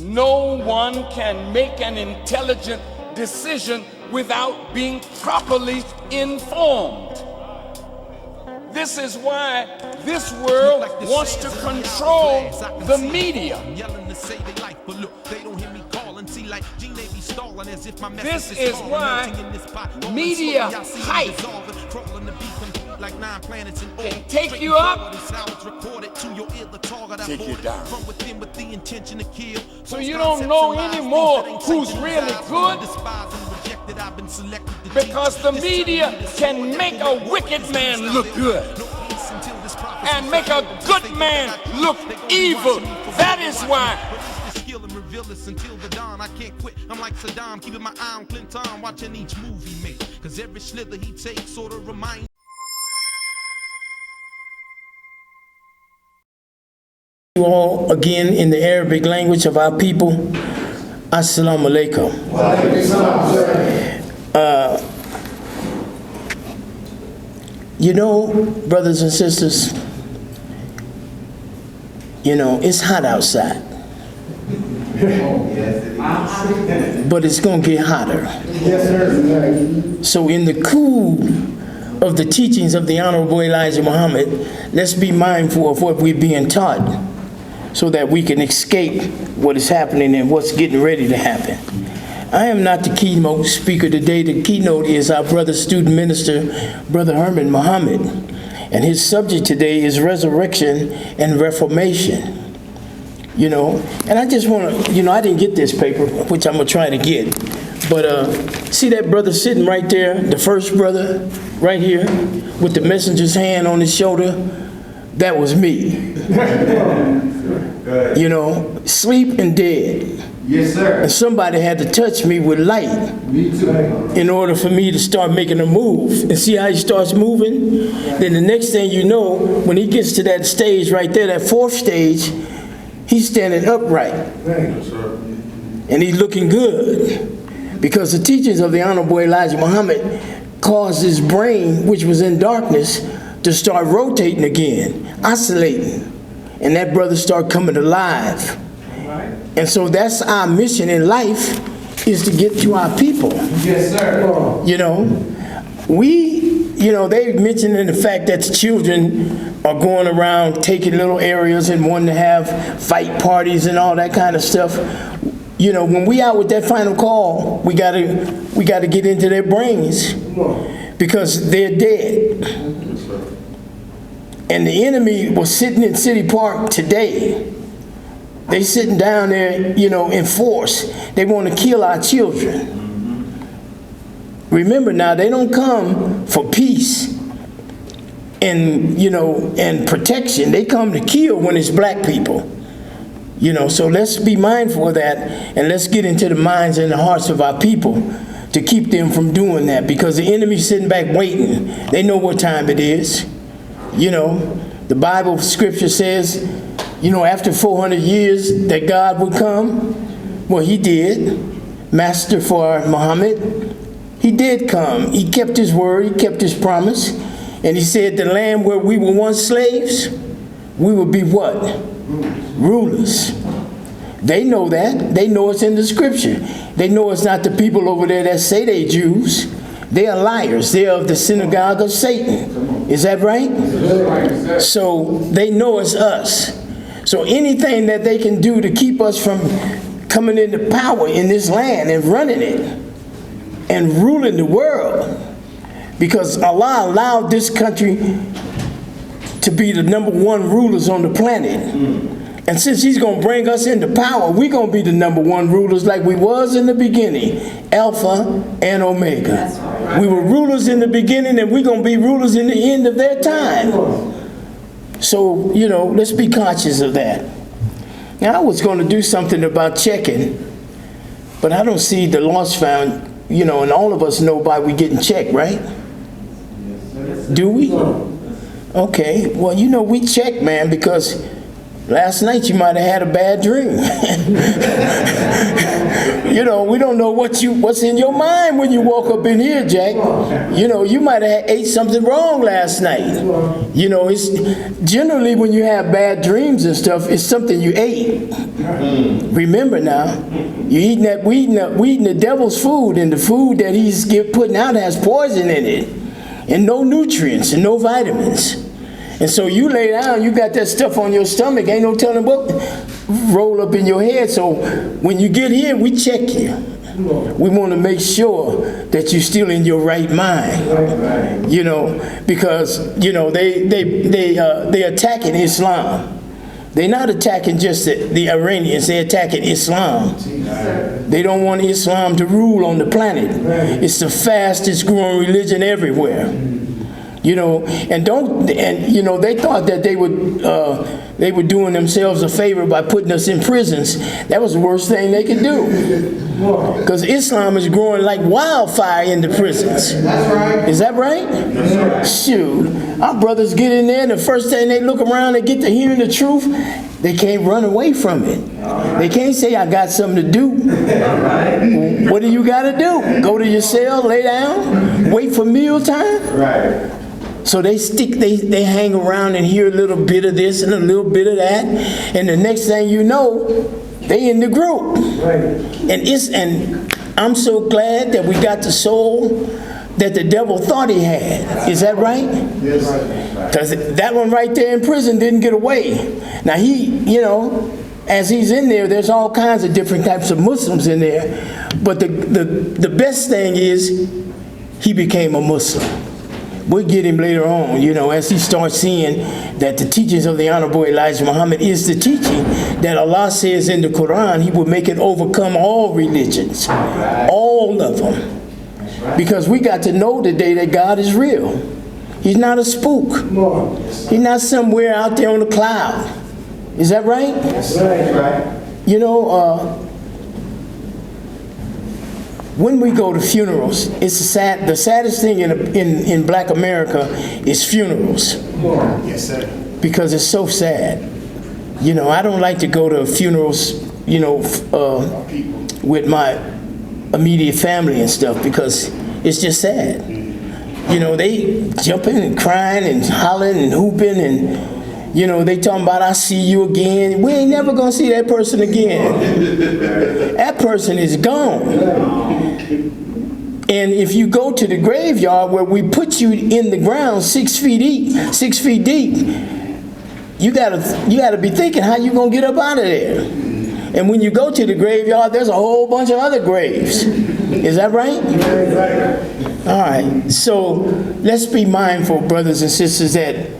No one can make an intelligent decision without being properly informed. This is why this world wants to control the media. This is why media hype can take you up, take you down. So you don't know anymore who's really good, because the media can make a wicked man look good and make a good man look evil. That is why. Until the dawn, I can't quit. I'm like Saddam, keeping my eye on Clinton, watching each movie he makes. Cause every slither he takes sort of reminds you all again in the Arabic language of our people. Assalamu alaikum. You know, brothers and sisters, you know, it's hot outside. But it's going to get hotter. So in the cool of the teachings of the Honorable Elijah Muhammad, let's be mindful of what we're being taught so that we can escape what is happening and what's getting ready to happen. I am not the keynote speaker today. The keynote is our brother student minister, Brother Herman Muhammad. And his subject today is resurrection and reformation. You know, and I just want to, you know, I didn't get this paper, which I'm going to try to get. But see that brother sitting right there, the first brother right here with the messenger's hand on his shoulder? That was me. You know, sleep and dead. Yes, sir. And somebody had to touch me with light. Me too. In order for me to start making a move. And see how he starts moving? Then the next thing you know, when he gets to that stage right there, that fourth stage, he's standing upright. And he's looking good. Because the teachings of the Honorable Elijah Muhammad caused his brain, which was in darkness, to start rotating again, oscillating. And that brother started coming alive. And so that's our mission in life, is to get to our people. Yes, sir. You know, they mentioned in the fact that the children are going around taking little areas and wanting to have fight parties and all that kind of stuff. You know, when we out with that final call, we gotta get into their brains because they're dead. And the enemy was sitting in City Park today. They sitting down there, you know, in force. They want to kill our children. Remember now, they don't come for peace and, you know, and protection. They come to kill when it's black people. You know, so let's be mindful of that, and let's get into the minds and the hearts of our people to keep them from doing that, because the enemy's sitting back waiting. They know what time it is. You know, the Bible scripture says, you know, after 400 years that God would come. Well, he did. Master for Muhammad, he did come. He kept his word, he kept his promise. And he said the land where we were once slaves, we will be what? Rulers. They know that. They know it's in the scripture. They know it's not the people over there that say they Jews. They are liars. They are of the synagogue of Satan. Is that right? So they know it's us. So anything that they can do to keep us from coming into power in this land and running it and ruling the world, because Allah allowed this country to be the #1 rulers on the planet. And since he's going to bring us into power, we're going to be the #1 rulers like we was in the beginning, Alpha and Omega. We were rulers in the beginning, and we're going to be rulers in the end of their time. So, you know, let's be conscious of that. Now, I was going to do something about checking, but I don't see the lost found, you know, and all of us know by we getting checked, right? Do we? Okay, well, you know, we check, man, because last night you might have had a bad dream. You know, we don't know what's in your mind when you walk up in here, Jack. You know, you might have ate something wrong last night. You know, it's generally when you have bad dreams and stuff, it's something you ate. Remember now, we eating the devil's food, and the food that he's putting out has poison in it, and no nutrients and no vitamins. And so you lay down, you got that stuff on your stomach, ain't no telling what roll up in your head. So when you get here, we check you. We want to make sure that you're still in your right mind. You know, because you know they attacking Islam. They're not attacking just the Iranians, they're attacking Islam. They don't want Islam to rule on the planet. It's the fastest growing religion everywhere. You know, and you know, they thought that they were doing themselves a favor by putting us in prisons. That was the worst thing they could do. Because Islam is growing like wildfire in the prisons. That's right. Is that right? Yes, Shoot. Our brothers get in there, and the first thing they look around and get to hearing the truth, they can't run away from it. They can't say, I got something to do. What do you got to do? Go to your cell, lay down, wait for mealtime? Right. So they hang around and hear a little bit of this and a little bit of that, and the next thing you know, they in the group. Right. And I'm so glad that we got the soul that the devil thought he had. Is that right? Yes. Because that one right there in prison didn't get away. Now you know, as he's in there, there's all kinds of different types of Muslims in there, but the best thing is he became a Muslim. We'll get him later on, you know, as he starts seeing that the teachings of the Honorable Elijah Muhammad is the teaching that Allah says in the Quran, he will make it overcome all religions, all of them. Because we got to know today that God is real. He's not a spook. He's not somewhere out there on the cloud. Is that right? That's right. You know, when we go to funerals, it's the saddest thing in Black America is funerals. Yes, sir. Because it's so sad. You know, I don't like to go to funerals, you know, with my immediate family and stuff, because it's just sad. You know, they jumping and crying and hollering and hooping, and you know, they talking about, I see you again. We ain't never gonna see that person again. That person is gone. And if you go to the graveyard where we put you in the ground 6 feet deep, you gotta be thinking how you gonna get up out of there. And when you go to the graveyard, there's a whole bunch of other graves. Is that right? All right. So let's be mindful, brothers and sisters, that,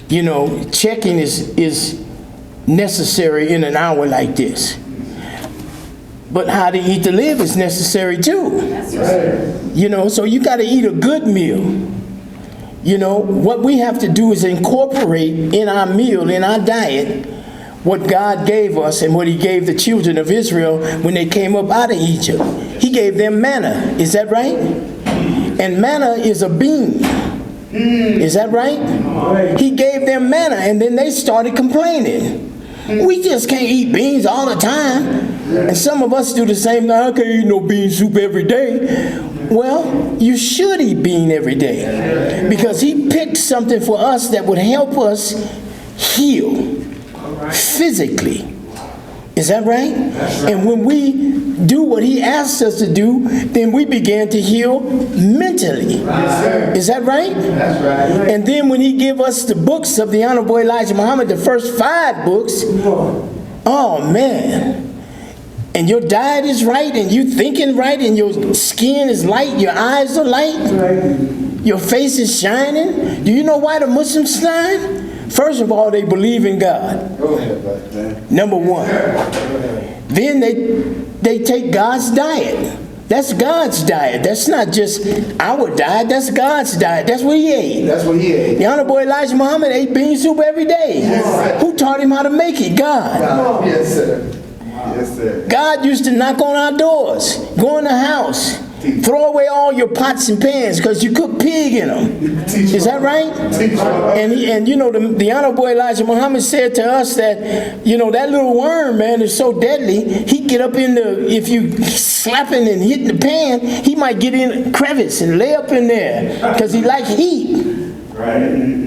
you know, checking is necessary in an hour like this. But how to eat to live is necessary too. You know, so you got to eat a good meal. You know, what we have to do is incorporate in our meal, in our diet, what God gave us and what he gave the children of Israel when they came up out of Egypt. He gave them manna. Is that right? And manna is a bean. Is that right? He gave them manna, and then they started complaining. We just can't eat beans all the time. And some of us do the same thing. I can't eat no bean soup every day. Well, you should eat bean every day, because he picked something for us that would help us heal physically. Is that right? And when we do what he asked us to do, then we began to heal mentally. Is that right? That's right. And then when he gave us the books of the Honorable Elijah Muhammad, the first 5 books, oh man. And your diet is right, and you thinking right, and your skin is light, your eyes are light, your face is shining. Do you know why the Muslims shine? First of all, they believe in God. Go ahead, brother. Number 1. Then they take God's diet. That's God's diet. That's not just our diet. That's God's diet. That's what he ate. That's what he ate. The Honorable Elijah Muhammad ate bean soup every day. Yes. Who taught him how to make it? God. Yes, sir. Yes, sir. God used to knock on our doors, go in the house, Throw away all your pots and pans because you cook pig in them. Is that right? And you know, the Honorable Elijah Muhammad said to us that, you know, that little worm, man, is so deadly. He get up in if you slapping and hitting the pan, he might get in a crevice and lay up in there because he like heat. Right.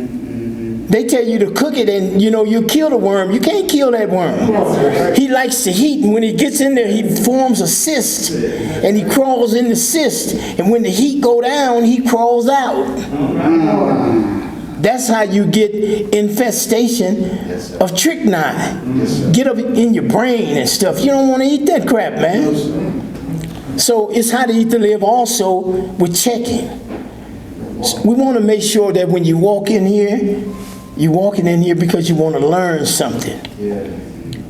They tell you to cook it and, you know, you kill the worm. You can't kill that worm. He likes to heat, and when he gets in there, he forms a cyst, and he crawls in the cyst. And when the heat go down, he crawls out. That's how you get infestation of strychnine. Get up in your brain and stuff. You don't want to eat that crap, man. So it's how to eat to live also with checking. We want to make sure that when you walk in here, you're walking in here because you want to learn something.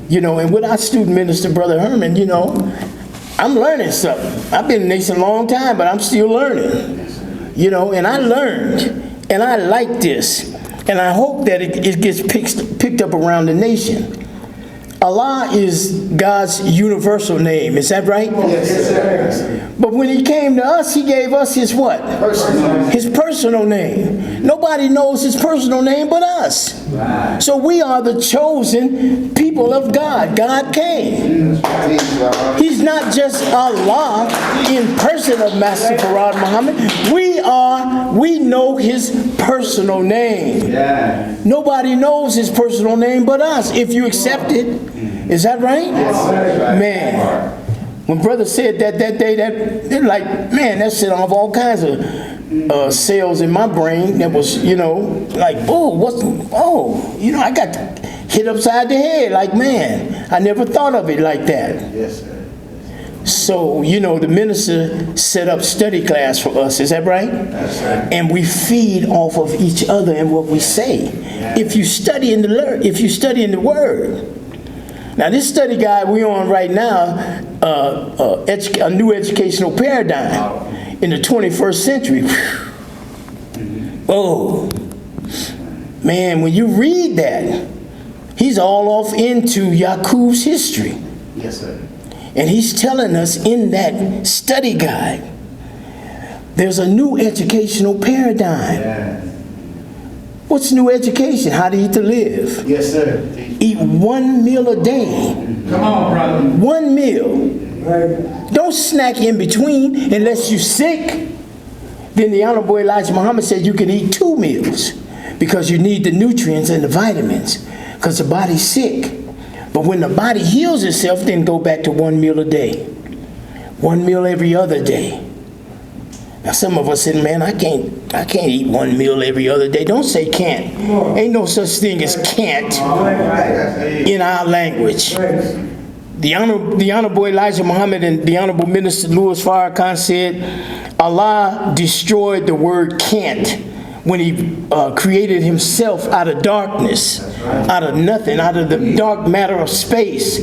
You know, and with our student minister, Brother Herman, you know, I'm learning something. I've been in this a long time, but I'm still learning. You know, and I learned, and I like this, and I hope that it gets picked up around the nation. Allah is God's universal name. Is that right? Yes, sir. But when he came to us, he gave us his what? His personal name. Nobody knows his personal name but us. Right. So we are the chosen people of God. God came. He's not just Allah in person of Master Farad Muhammad. We know his personal name. Yeah. Nobody knows his personal name but us. If you accept it. Is that right? Yes, sir. Man, when brother said that day, that like, man, that set off all kinds of cells in my brain that was, you know, like, you know, I got hit upside the head. Like, man, I never thought of it like that. Yes, sir. So, you know, the minister set up study class for us. Is that right? That's right. And we feed off of each other and what we say. Yeah. If you study in the Word. Now, this study guide we're on right now, a new educational paradigm in the 21st century. Oh, man, when you read that, he's all off into Yaqub's history. Yes, sir. And he's telling us in that study guide, there's a new educational paradigm. Yeah. What's new education? How to eat to live. Yes, sir. Eat one meal a day. Come on, brother. One meal. Right. Don't snack in between unless you're sick. Then the Honorable Elijah Muhammad said you can eat 2 meals because you need the nutrients and the vitamins because the body's sick. But when the body heals itself, then go back to 1 meal a day. 1 meal every other day. Now some of us said, man, I can't eat 1 meal every other day. Don't say can't. Ain't no such thing as can't in our language. The Honorable Elijah Muhammad and the Honorable Minister Louis Farrakhan said, Allah destroyed the word can't when he created himself out of darkness, out of nothing, out of the dark matter of space.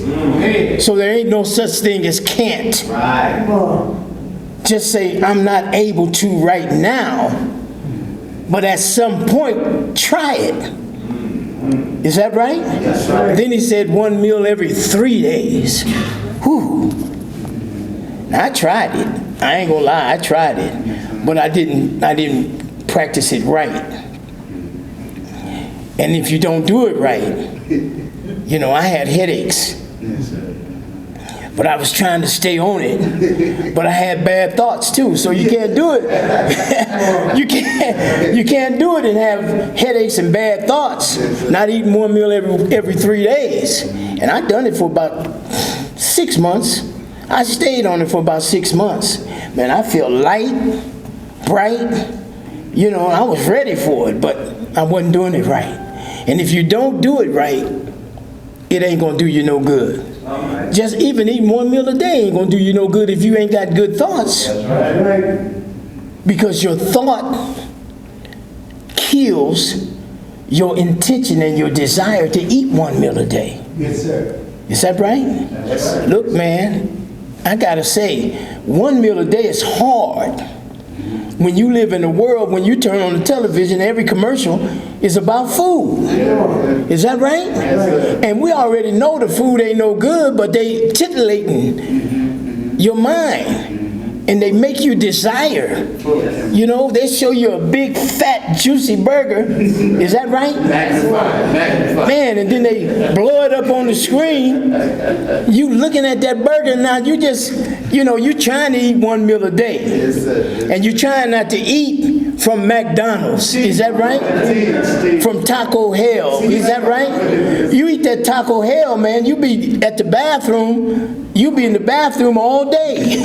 So there ain't no such thing as can't. Just say, I'm not able to right now, but at some point, try it. Is that right? Yes, sir. Then he said 1 meal every 3 days. Whew. Now, I tried it. I ain't gonna lie, I tried it, but I didn't practice it right. And if you don't do it right, you know, I had headaches. Yes, sir. But I was trying to stay on it. But I had bad thoughts too, so you can't do it. you can't do it and have headaches and bad thoughts. Not eating 1 meal every 3 days. And I done it for about 6 months. I stayed on it for about 6 months. Man, I felt light, bright. You know, I was ready for it, but I wasn't doing it right. And if you don't do it right, it ain't gonna do you no good. Right. Just even eating 1 meal a day ain't gonna do you no good if you ain't got good thoughts. That's right. Because your thought kills your intention and your desire to eat 1 meal a day. Yes, sir. Is that right? Yes, sir. Look, man, I gotta say, 1 meal a day is hard. When you live in a world, when you turn on the television, every commercial is about food. Yeah. Is that right? Yes, and we already know the food ain't no good, but they titillating your mind. and they make you desire. You know, they show you a big, fat, juicy burger. Is that right? Magnify. Man, and then they blow it up on the screen. You looking at that burger now, you just, you know, you trying to eat one meal a day. Yes, sir. And you trying not to eat from McDonald's. Is that right? From Taco Hell. Is that right? You eat that Taco Hell, man, you be at the bathroom, you be in the bathroom all day.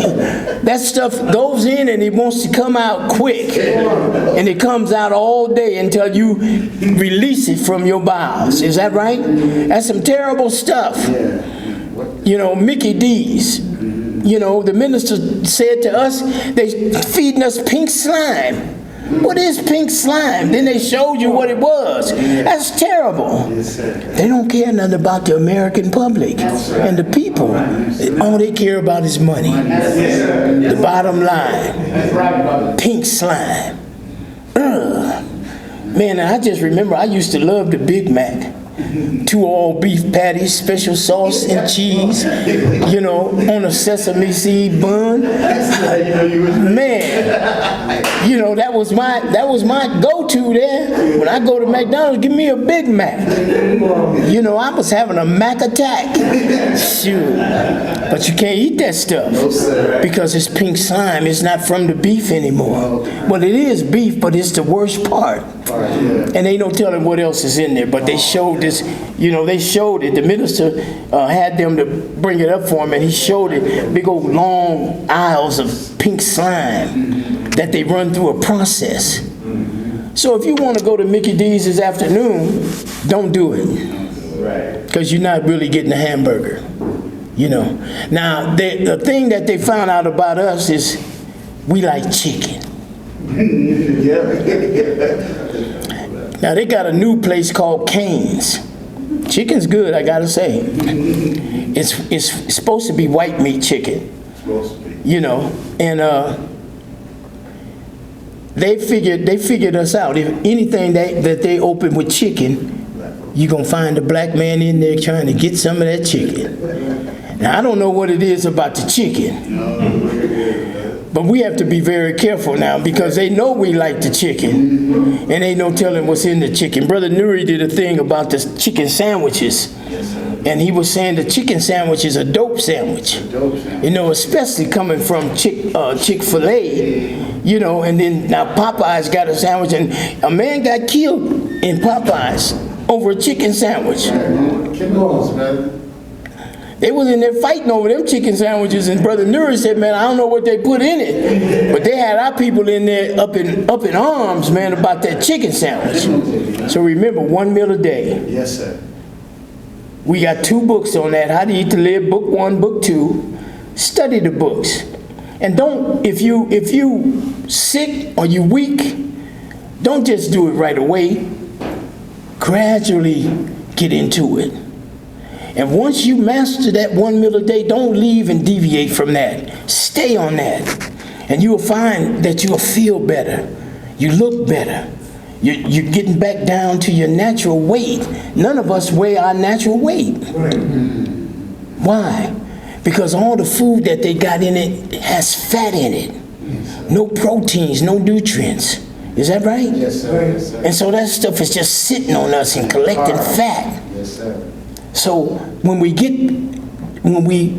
That stuff goes in and it wants to come out quick. And it comes out all day until you release it from your bowels. Is that right? That's some terrible stuff. You know, Mickey D's. You know, the minister said to us, they feeding us pink slime. What is pink slime? Then they showed you what it was. That's terrible. They don't care nothing about the American public and the people. All they care about is money. The bottom line. Pink slime. Ugh. Man, I just remember I used to love the Big Mac. 2 all beef patties, special sauce and cheese, you know, on a sesame seed bun. Man, you know, that was my go-to there. When I go to McDonald's, give me a Big Mac. You know, I was having a Mac attack. Shoot. But you can't eat that stuff because it's pink slime. It's not from the beef anymore. Well, it is beef, but it's the worst part. And ain't no telling what else is in there. But they showed this, you know, they showed it. The minister had them to bring it up for him, and he showed it. Big old long aisles of pink slime that they run through a process. So if you want to go to Mickey D's this afternoon, don't do it. Because you're not really getting a hamburger. You know. Now, the thing that they found out about us is we like chicken. Now they got a new place called Cane's. Chicken's good, I gotta say. It's supposed to be white meat chicken, you know, and they figured us out. If anything that they open with chicken, you're gonna find a black man in there trying to get some of that chicken. Now I don't know what it is about the chicken. But we have to be very careful now because they know we like the chicken and ain't no telling what's in the chicken. Brother Nuri did a thing about the chicken sandwiches. And he was saying the chicken sandwich is a dope sandwich. You know, especially coming from Chick-fil-A, you know, and then now Popeyes got a sandwich and a man got killed in Popeyes over a chicken sandwich. They was in there fighting over them chicken sandwiches, and Brother Nuri said, man, I don't know what they put in it. But they had our people in there up in arms, man, about that chicken sandwich. So remember, 1 meal a day. Yes, sir. We got 2 books on that, How to Eat to Live, book 1, book 2. Study the books. And don't, if you sick or you weak, don't just do it right away. Gradually get into it. And once you master that 1 meal a day, don't leave and deviate from that. Stay on that. And you will find that you will feel better. You look better. You're getting back down to your natural weight. None of us weigh our natural weight. Why? Because all the food that they got in it has fat in it. No proteins, no nutrients. Is that right? Yes, sir. Yes, sir. And so that stuff is just sitting on us and collecting fat. Yes, sir. So when we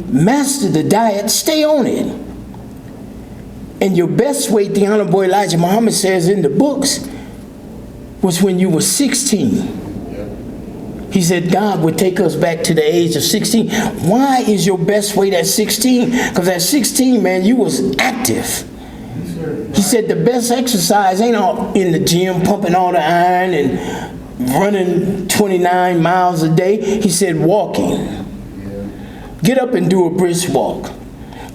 master the diet, stay on it. And your best weight, the Honorable Elijah Muhammad says in the books, was when you were 16. He said God would take us back to the age of 16. Why is your best weight at 16? Because at 16, man, you was active. He said the best exercise ain't all in the gym, pumping all the iron and running 29 miles a day. He said walking. Get up and do a brisk walk.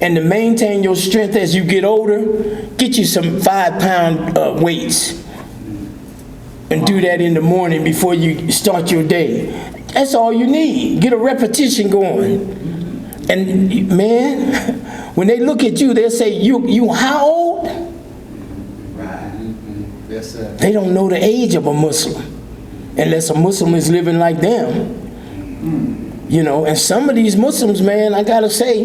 And to maintain your strength as you get older, get you some 5-pound weights. And do that in the morning before you start your day. That's all you need. Get a repetition going. And man, when they look at you, they'll say, you how old? Right. Yes, sir. They don't know the age of a Muslim. Unless a Muslim is living like them. You know, and some of these Muslims, man, I gotta say,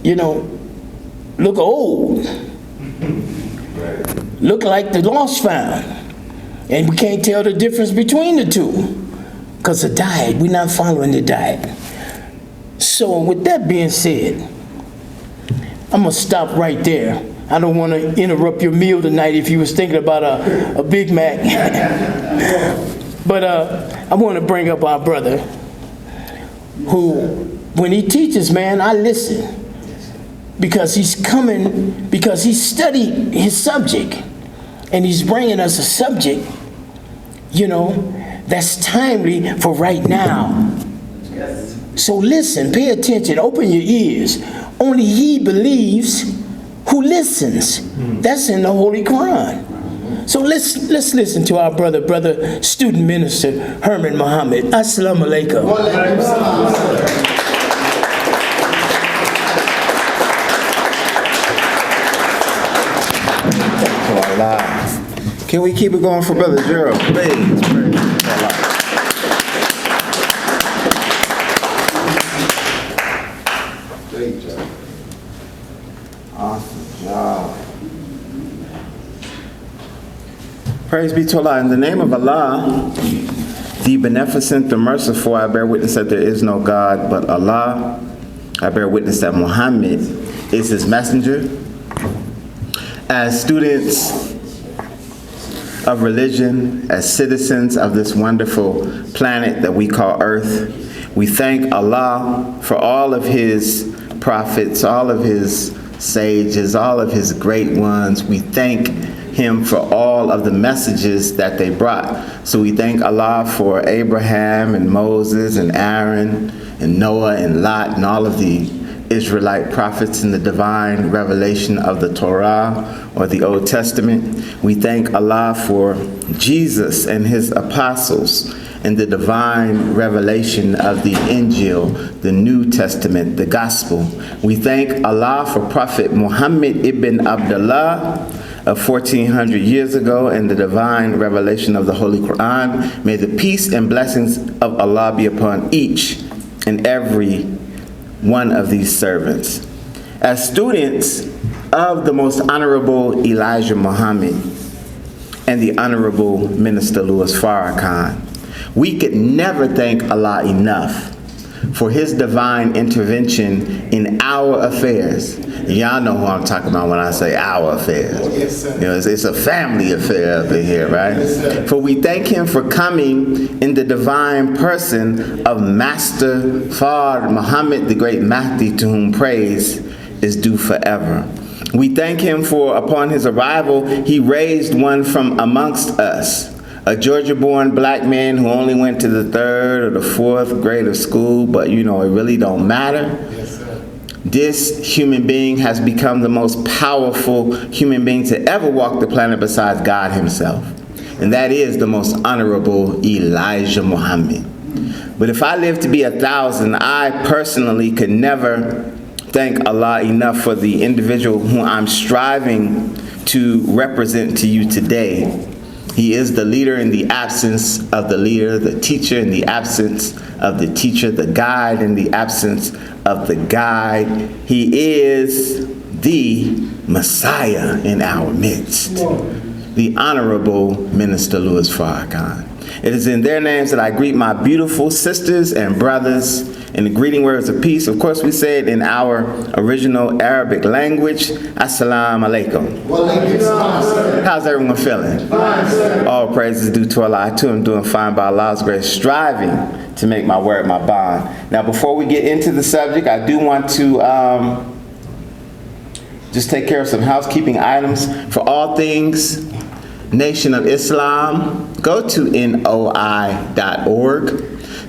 you know, look old, look like the lost found. And we can't tell the difference between the two because the diet, we're not following the diet. So with that being said, I'm gonna stop right there. I don't want to interrupt your meal tonight if you was thinking about a Big Mac. But I want to bring up our brother who, when he teaches, man, I listen. Because he's coming, because he studied his subject. And he's bringing us a subject, you know, that's timely for right now. So listen, pay attention, open your ears. Only he believes who listens. That's in the Holy Quran. So let's listen to our brother student minister Herman Muhammad. Assalamu alaikum. Can we keep it going for Brother Gerald, please? Great job. Awesome job. Praise be to Allah. In the name of Allah, the beneficent, the merciful, I bear witness that there is no God but Allah. I bear witness that Muhammad is his messenger. As students of religion, as citizens of this wonderful planet that we call Earth, we thank Allah for all of his prophets, all of his sages, all of his great ones. We thank him for all of the messages that they brought. So we thank Allah for Abraham and Moses and Aaron and Noah and Lot and all of the Israelite prophets in the divine revelation of the Torah or the Old Testament. We thank Allah for Jesus and his apostles and the divine revelation of the Injil, the New Testament, the Gospel. We thank Allah for Prophet Muhammad ibn Abdullah of 1400 years ago and the divine revelation of the Holy Quran. May the peace and blessings of Allah be upon each and every one of these servants. As students of the most honorable Elijah Muhammad and the honorable Minister Louis Farrakhan, we could never thank Allah enough for his divine intervention in our affairs. Y'all know who I'm talking about when I say our affairs. Yes, sir. You know, it's a family affair up in here, right? Yes, sir. For we thank him for coming in the divine person of Master Fard Muhammad, the great Mahdi, to whom praise is due forever. We thank him for, upon his arrival, he raised one from amongst us, a Georgia-born black man who only went to the 3rd or the 4th grade of school, but you know, it really don't matter. Yes, sir. This human being has become the most powerful human being to ever walk the planet besides God himself. And that is the most honorable Elijah Muhammad. But if I live to be 1,000, I personally could never thank Allah enough for the individual who I'm striving to represent to you today. He is the leader in the absence of the leader, the teacher in the absence of the teacher, the guide in the absence of the guide. He is the Messiah in our midst, the Honorable Minister Louis Farrakhan. It is in their names that I greet my beautiful sisters and brothers in the greeting words of peace. Of course, we say it in our original Arabic language. Assalamu alaikum. How's everyone feeling? Fine, sir. All praises due to Allah. I too am doing fine by Allah's grace, striving to make my word my bond. Now, before we get into the subject, I do want to just take care of some housekeeping items. For all things Nation of Islam, go to noi.org.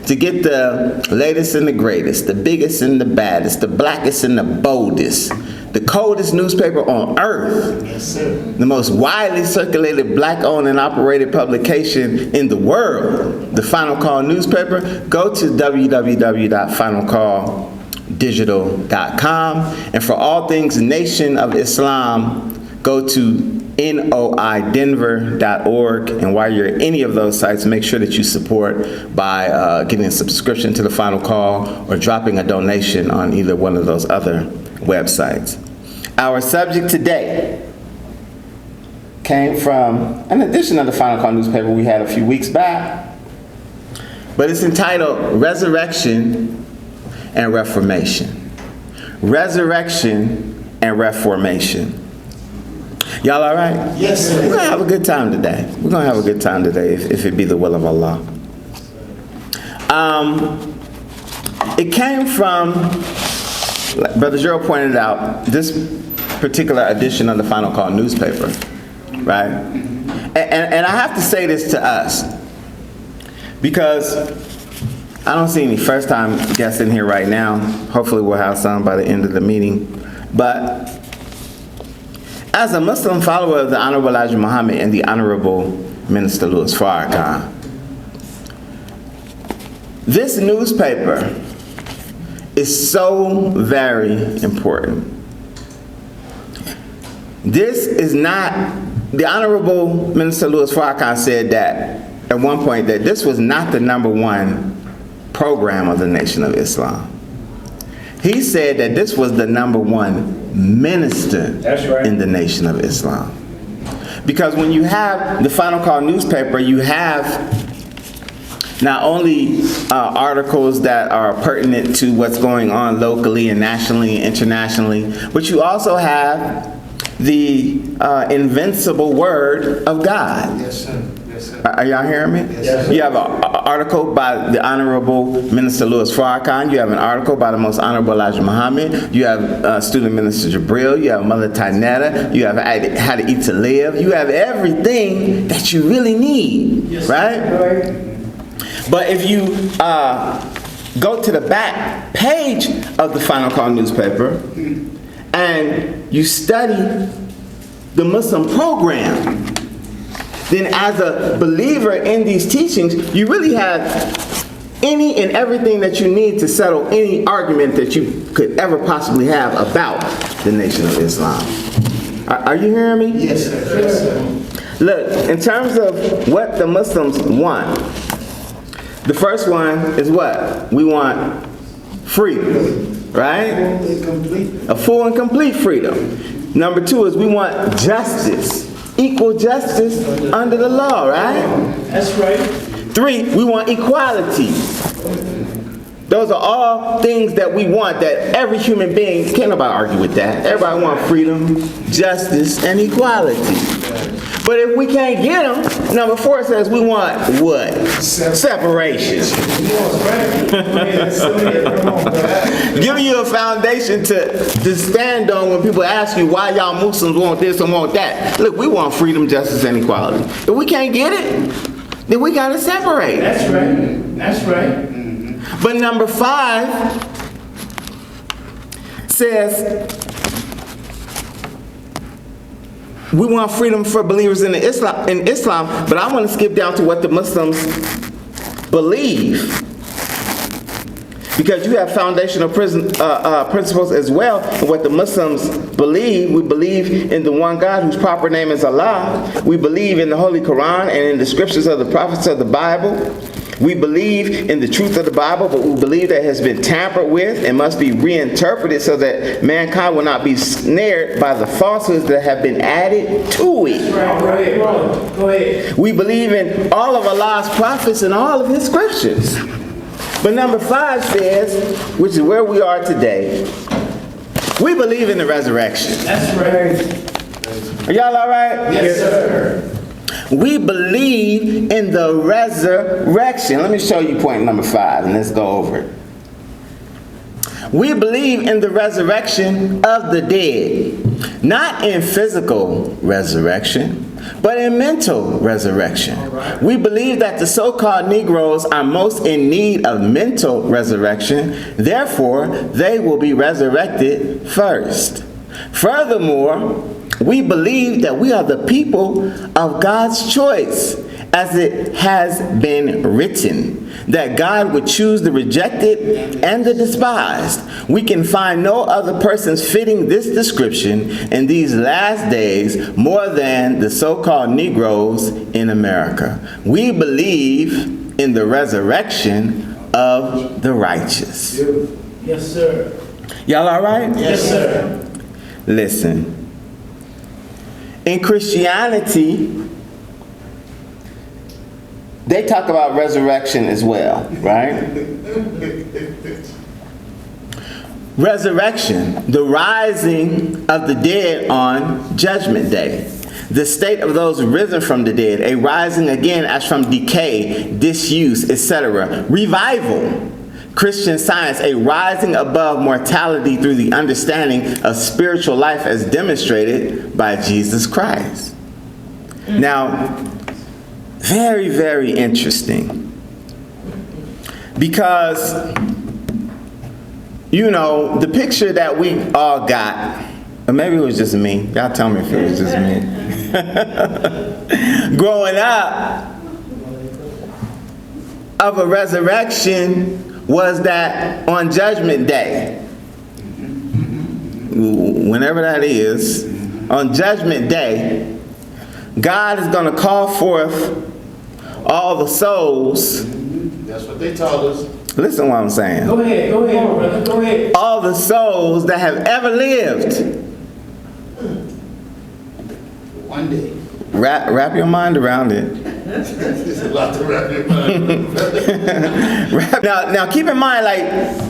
to get the latest and the greatest, the biggest and the baddest, the blackest and the boldest, the coldest newspaper on earth, Yes, sir. the most widely circulated black-owned and operated publication in the world, the Final Call newspaper. Go to www.finalcalldigital.com. And for all things Nation of Islam, go to noidenver.org. And while you're at any of those sites, make sure that you support by getting a subscription to the Final Call or dropping a donation on either one of those other websites. Our subject today came from an edition of the Final Call newspaper we had a few weeks back, but it's entitled Resurrection and Reformation. Resurrection and Reformation. Y'all all right? Yes, sir. We're going to have a good time today. We're going to have a good time today if it be the will of Allah. It came from, like Brother Gerald pointed out, this particular edition of the Final Call newspaper, right? And I have to say this to us, because I don't see any first-time guests in here right now. Hopefully we'll have some by the end of the meeting. But as a Muslim follower of the Honorable Elijah Muhammad and the Honorable Minister Louis Farrakhan, this newspaper is so very important. This is not, the Honorable Minister Louis Farrakhan said that at one point that this was not the #1 program of the Nation of Islam. He said that this was the #1 minister in the Nation of Islam. Because when you have the Final Call newspaper, you have not only articles that are pertinent to what's going on locally and nationally and internationally, but you also have the invincible word of God. Yes, sir. Yes, sir. Are y'all hearing me? Yes, sir. You have an article by the Honorable Minister Louis Farrakhan. You have an article by the Most Honorable Elijah Muhammad. You have Student Minister Jabril. You have Mother Tainetta. You have How to Eat to Live. You have everything that you really need, yes, right? Right. But if you go to the back page of the Final Call newspaper and you study the Muslim program, then as a believer in these teachings, you really have any and everything that you need to settle any argument that you could ever possibly have about the Nation of Islam. Are you hearing me? Yes, sir. Yes, sir. Look, in terms of what the Muslims want, the first one is what? We want freedom, right? A full and complete freedom. Number 2 is we want justice, equal justice under the law, right? That's right. 3, we want equality. Those are all things that we want, that every human being, can't nobody argue with that. Everybody wants freedom, justice, and equality. But if we can't get them, number 4 says we want what? Separation. Giving you a foundation to stand on when people ask you why y'all Muslims want this and want that. Look, we want freedom, justice, and equality. If we can't get it, then we got to separate. That's right. That's right. But number 5 says we want freedom for believers in Islam, but I want to skip down to what the Muslims believe, because you have foundational principles as well. And what the Muslims believe, we believe in the one God whose proper name is Allah. We believe in the Holy Quran and in the scriptures of the prophets of the Bible. We believe in the truth of the Bible, but we believe that it has been tampered with and must be reinterpreted so that mankind will not be snared by the falsehoods that have been added to it. Go ahead. We believe in all of Allah's prophets and all of his scriptures. But number 5 says, which is where we are today, we believe in the resurrection. That's right. Are y'all all right? Yes, sir. We believe in the resurrection. Let me show you point number 5, and let's go over it. We believe in the resurrection of the dead, not in physical resurrection, but in mental resurrection. We believe that the so-called Negroes are most in need of mental resurrection, therefore they will be resurrected first. Furthermore, we believe that we are the people of God's choice, as it has been written, that God would choose the rejected and the despised. We can find no other persons fitting this description in these last days more than the so-called Negroes in America. We believe in the resurrection of the righteous. Yes, sir. Y'all all right? Yes, sir. Listen. In Christianity, they talk about resurrection as well, right? Resurrection, the rising of the dead on Judgment Day. The state of those risen from the dead, a rising again as from decay, disuse, etc. Revival, Christian Science, a rising above mortality through the understanding of spiritual life as demonstrated by Jesus Christ. Now, very, very interesting. Because, you know, the picture that we all got, or maybe it was just me. Y'all tell me if it was just me. Growing up, of a resurrection was that on Judgment Day, whenever that is, on Judgment Day, God is going to call forth all the souls. That's what they taught us. Listen to what I'm saying. Go ahead, brother, go ahead. All the souls that have ever lived. One day. Wrap your mind around it. There's a lot to wrap your mind. Now keep in mind, like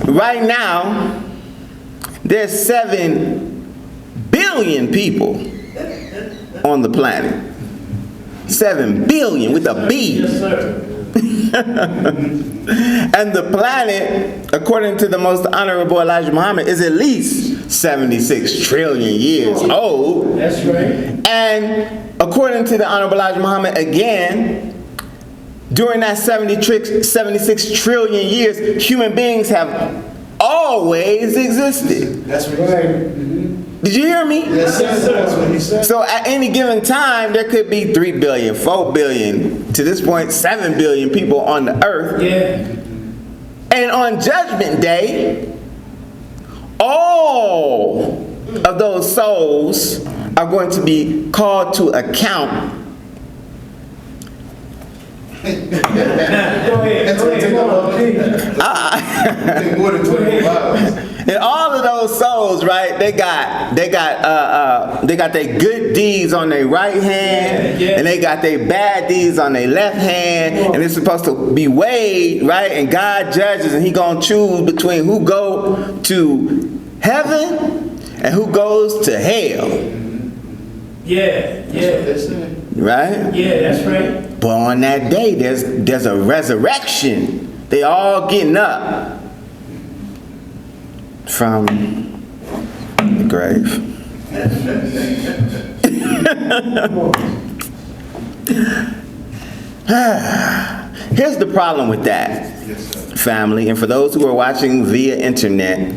right now, there's 7 billion people on the planet. 7 billion with a B. Yes, sir. And the planet, according to the most honorable Elijah Muhammad, is at least 76 trillion years old. That's right. And according to the honorable Elijah Muhammad, again, during that 76 trillion years, human beings have always existed. That's what he said. Did you hear me? Yes, sir. That's what he said. So at any given time, there could be 3 billion, 4 billion, to this point, 7 billion people on the earth. Yeah. And on Judgment Day, all of those souls are going to be called to account. Go ahead. Take more than 24 hours. And all of those souls, right? They got their good deeds on their right hand, Yeah. and they got their bad deeds on their left hand, and it's supposed to be weighed, right? And God judges, and He gonna choose between who go to heaven and who goes to hell, Yeah. right? Yeah, that's right. But on that day, there's a resurrection. They all getting up from the grave. Here's the problem with that, family, and for those who are watching via internet,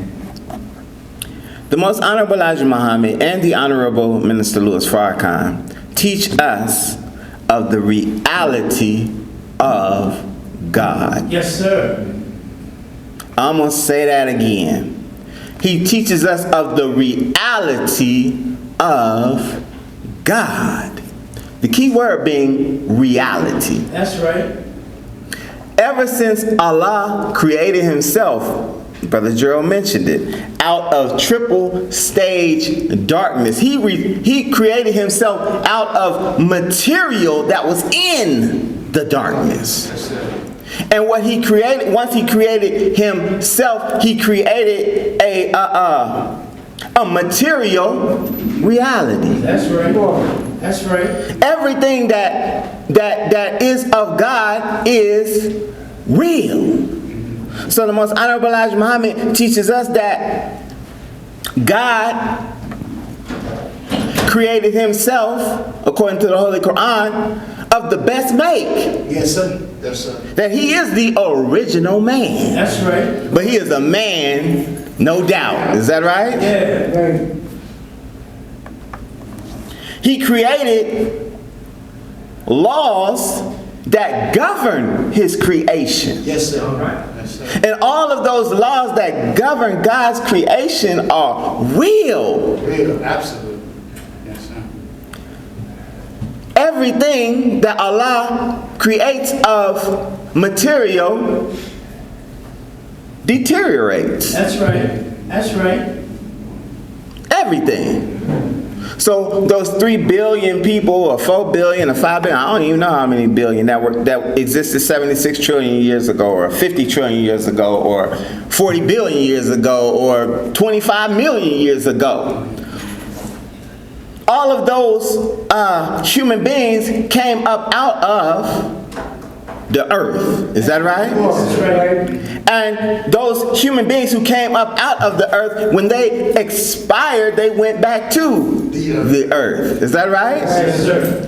the Most Honorable Elijah Muhammad and the Honorable Minister Louis Farrakhan teach us of the reality of God. Yes, sir. I'm going to say that again. He teaches us of the reality of God. The key word being reality. That's right. Ever since Allah created Himself, Brother Gerald mentioned it, out of triple stage darkness. He created Himself out of material that was in the darkness. And what He created, once He created Himself, He created a material reality. That's right. That's right. Everything that is of God is real. So the Most Honorable Elijah Muhammad teaches us that God created Himself, according to the Holy Quran, of the best make. Yes, sir. Yes, sir. That He is the original man. That's right. But He is a man, no doubt. Is that right? Yeah. Right. He created laws that govern His creation. Yes, sir. All right. Yes, sir. And all of those laws that govern God's creation are real. Real. Absolutely. Yes, sir. Everything that Allah creates of material deteriorates. That's right. That's right. everything. So those 3 billion people, or 4 billion, or 5 billion, I don't even know how many billion that existed 76 trillion years ago, or 50 trillion years ago, or 40 billion years ago, or 25 million years ago. All of those human beings came up out of the earth. Is that right? That's right. And those human beings who came up out of the earth, when they expired, they went back to the earth. Is that right? Yes, sir.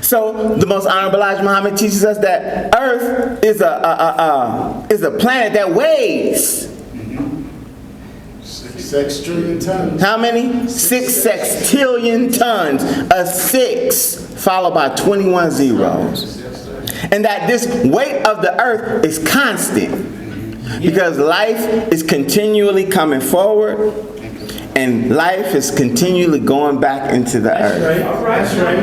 So the most honorable Elijah Muhammad teaches us that earth is a planet that weighs 6 sextillion tons. how many? 6 sextillion tons. A 6 followed by 21 zeros. And that this weight of the earth is constant, because life is continually coming forward and life is continually going back into the earth. That's right.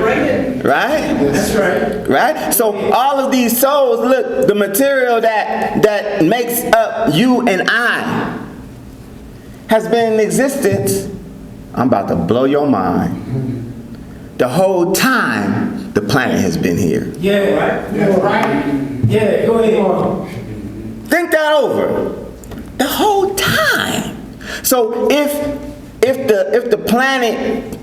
Right? That's right. Right? So all of these souls, look, the material that makes up you and I has been in existence. I'm about to blow your mind. The whole time the planet has been here. Yeah, right. That's right. Yeah, go ahead. Think that over. The whole time. So if the planet,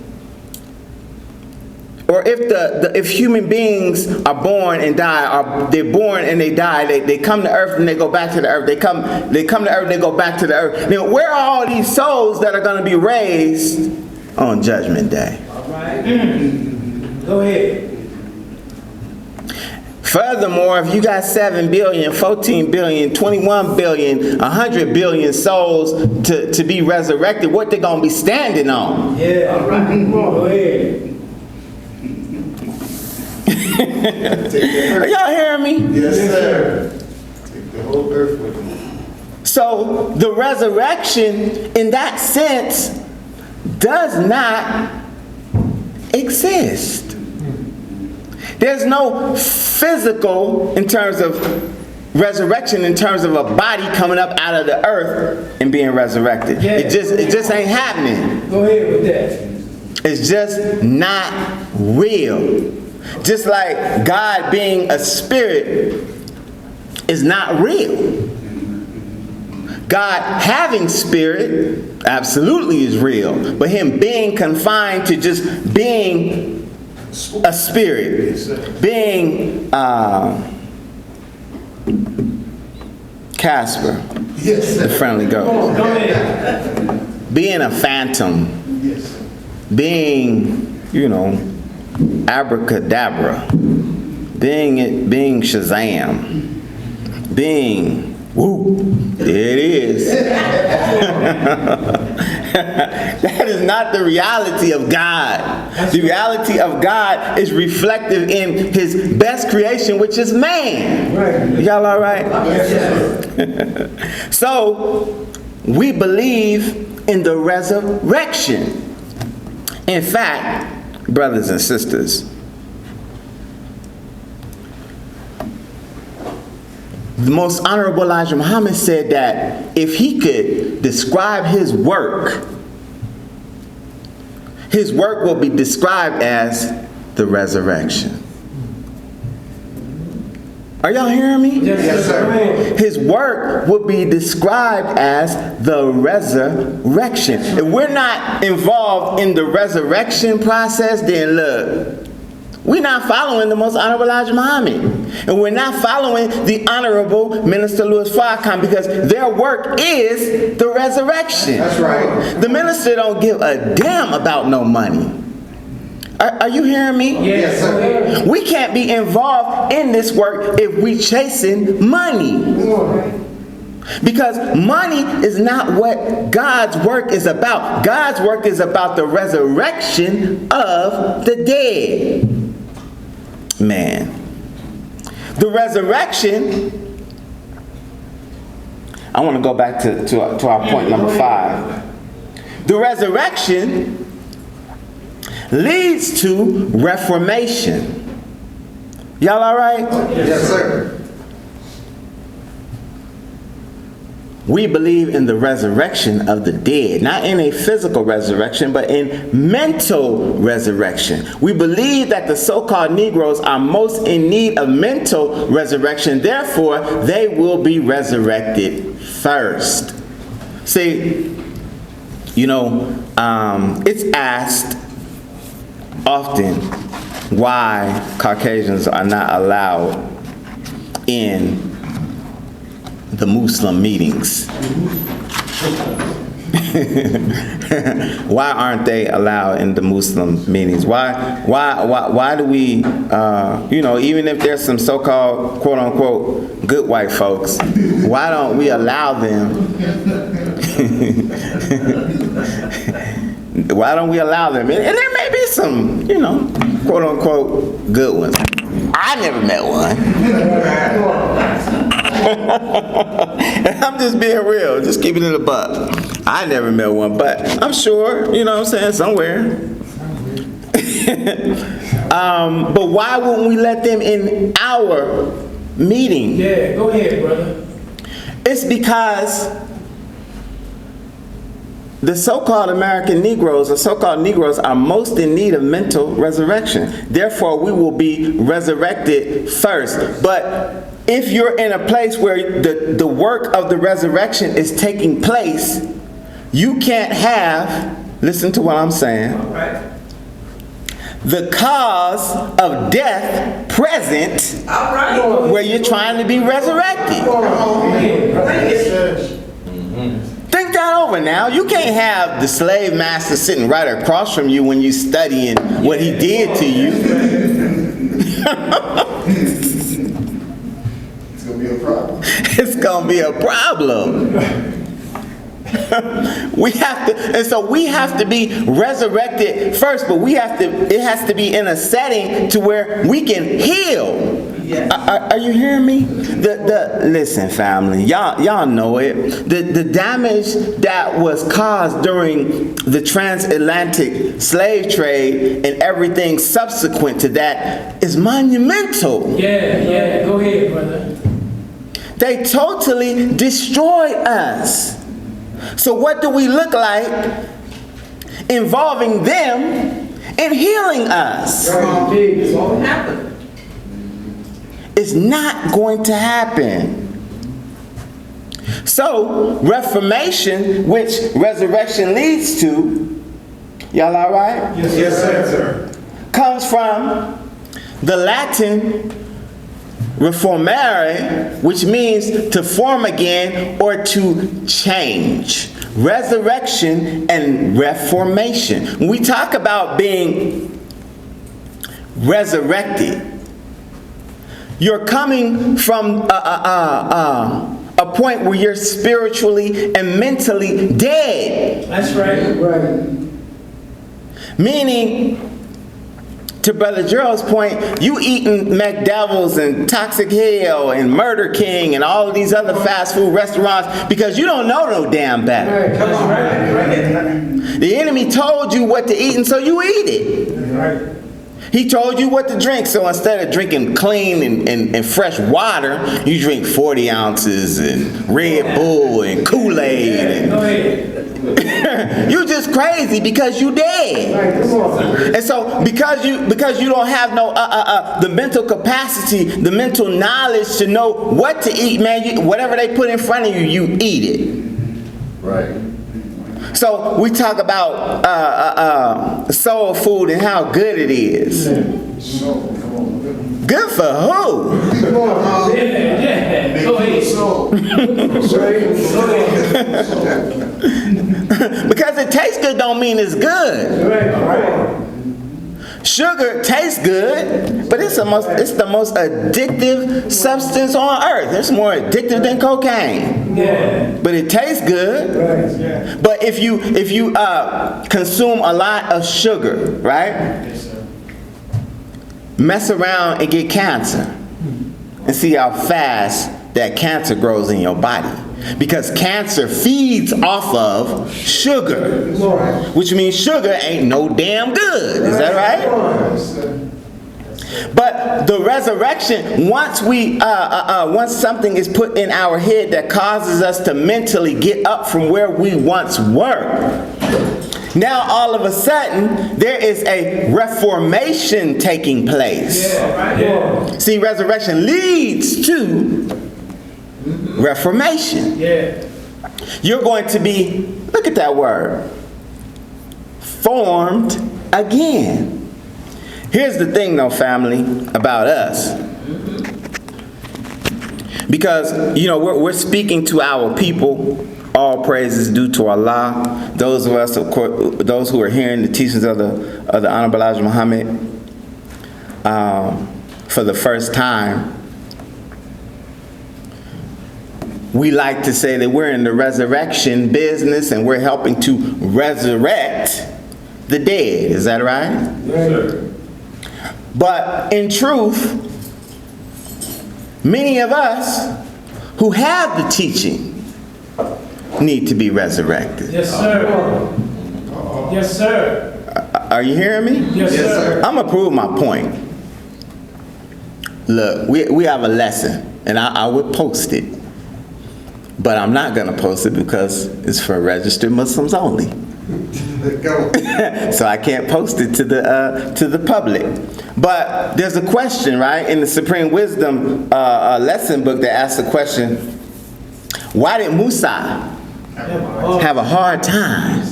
or if human beings are born and die, or they're born and they die, they come to earth and they go back to the earth. They come to earth and they go back to the earth. Now, where are all these souls that are going to be raised on Judgment Day? All right. Go ahead. Furthermore, if you got 7 billion, 14 billion, 21 billion, 100 billion souls to be resurrected, what they going to be standing on? Yeah, all right. Come on, go ahead. Are y'all hearing me? Yes, sir. Take the whole earth with them. So the resurrection in that sense does not exist. There's no physical in terms of resurrection, in terms of a body coming up out of the earth and being resurrected. Yeah. It just ain't happening. Go ahead with that. It's just not real. Just like God being a spirit is not real. God having spirit absolutely is real, but him being confined to just being a spirit, being Casper, Yes, the sir. friendly Come on, ghost, go ahead. being a phantom, Yes, sir. being, abracadabra, being Shazam, being whoop, there it is. That is not the reality of God. The reality of God is reflective in his best creation, which is man. Right. Y'all all right? Yes, sir. So, we believe in the resurrection. In fact, brothers and sisters, the most honorable Elijah Muhammad said that if he could describe his work will be described as the resurrection. Are y'all hearing me? Yes, sir. Go ahead. His work would be described as the resurrection. If we're not involved in the resurrection process, then look, we're not following the most honorable Elijah Muhammad. And we're not following the honorable Minister Louis Farrakhan, because their work is the resurrection. That's right. The minister don't give a damn about no money. Are you hearing me? Yes, sir. We can't be involved in this work if we chasing money. Come on. Because money is not what God's work is about. God's work is about the resurrection of the dead. Man. The resurrection, I want to go back to our point number 5. The resurrection leads to reformation. Y'all all right? Yes, sir. We believe in the resurrection of the dead, not in a physical resurrection, but in mental resurrection. We believe that the so-called Negroes are most in need of mental resurrection. Therefore, they will be resurrected first. See, it's asked often why Caucasians are not allowed in the Muslim meetings. Why aren't they allowed in the Muslim meetings? Why do we, even if there's some so-called, quote unquote, good white folks, why don't we allow them? Why don't we allow them? And there may be some, quote unquote, good ones. I never met one. I'm just being real, just keeping it a buck. I never met one, but I'm sure, somewhere. But why wouldn't we let them in our meeting? Yeah, go ahead, brother. It's because the so-called American Negroes, or so-called Negroes, are most in need of mental resurrection. Therefore, we will be resurrected first. But if you're in a place where the work of the resurrection is taking place, you can't have, listen to what I'm saying, the cause of death present where you're trying to be resurrected. Think that over now. You can't have the slave master sitting right across from you when you're studying what he did to you. It's going to be a problem. It's going to be a problem. We have to be resurrected first, but it has to be in a setting to where we can heal. Are you hearing me? Listen, family, y'all know it. The damage that was caused during the transatlantic slave trade and everything subsequent to that is monumental. Yeah, go ahead, brother. They totally destroyed us. So what do we look like involving them in healing us? It won't happen. It's not going to happen. So, Reformation, which resurrection leads to, y'all all right? Yes, sir. Comes from the Latin reformare, which means to form again or to change. Resurrection and reformation. When we talk about being resurrected, you're coming from a point where you're spiritually and mentally dead. That's right. Meaning, to Brother Gerald's point, you eating McDevils and Toxic Hill and Murder King and all of these other fast food restaurants because you don't know no damn better. The enemy told you what to eat, and so you eat it. He told you what to drink, so instead of drinking clean and fresh water, you drink 40 ounces and Red Bull and Kool-Aid. You just crazy because you dead. And so because you don't have no the mental capacity, the mental knowledge to know what to eat, man, whatever they put in front of you, you eat it. Right. So we talk about soul food and how good it is. Good for who? Because it tastes good don't mean it's good. Sugar tastes good, but it's the most addictive substance on earth. It's more addictive than cocaine. But it tastes good. But if you consume a lot of sugar, right? Mess around and get cancer. And see how fast that cancer grows in your body. Because cancer feeds off of sugar. Which means sugar ain't no damn good. Is that right? But the resurrection, once something is put in our head that causes us to mentally get up from where we once were, now all of a sudden there is a reformation taking place. See, resurrection leads to reformation. You're going to be, look at that word, formed again. Here's the thing though, family, about us. Because, we're speaking to our people. All praise is due to Allah. Those of us, of course, those who are hearing the teachings of the Honorable Elijah Muhammad for the first time, we like to say that we're in the resurrection business and we're helping to resurrect the dead. Is that right? Yes, sir. But in truth, many of us who have the teaching need to be resurrected. Yes, sir. Yes, sir. Are you hearing me? Yes, sir. I'm going to prove my point. Look, we have a lesson, and I would post it. But I'm not going to post it because it's for registered Muslims only. So I can't post it to the public. But there's a question, right, in the Supreme Wisdom lesson book that asks the question, why did Musa have a hard time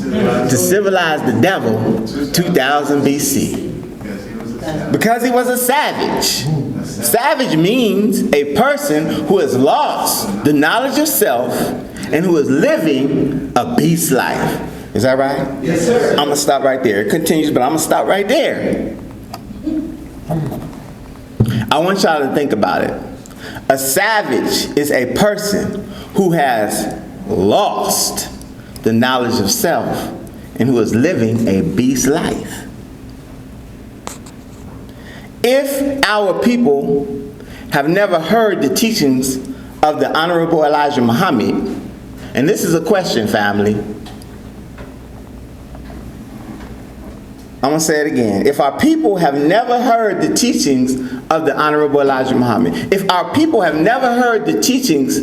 to civilize the devil 2000 BC? Because he was a savage. Savage means a person who has lost the knowledge of self and who is living a beast life. Is that right? Yes, sir. I'm going to stop right there. It continues, but I'm going to stop right there. I want y'all to think about it. A savage is a person who has lost the knowledge of self and who is living a beast life. If our people have never heard the teachings of the Honorable Elijah Muhammad, and this is a question, family. I'm going to say it again. If our people have never heard the teachings of the Honorable Elijah Muhammad, if our people have never heard the teachings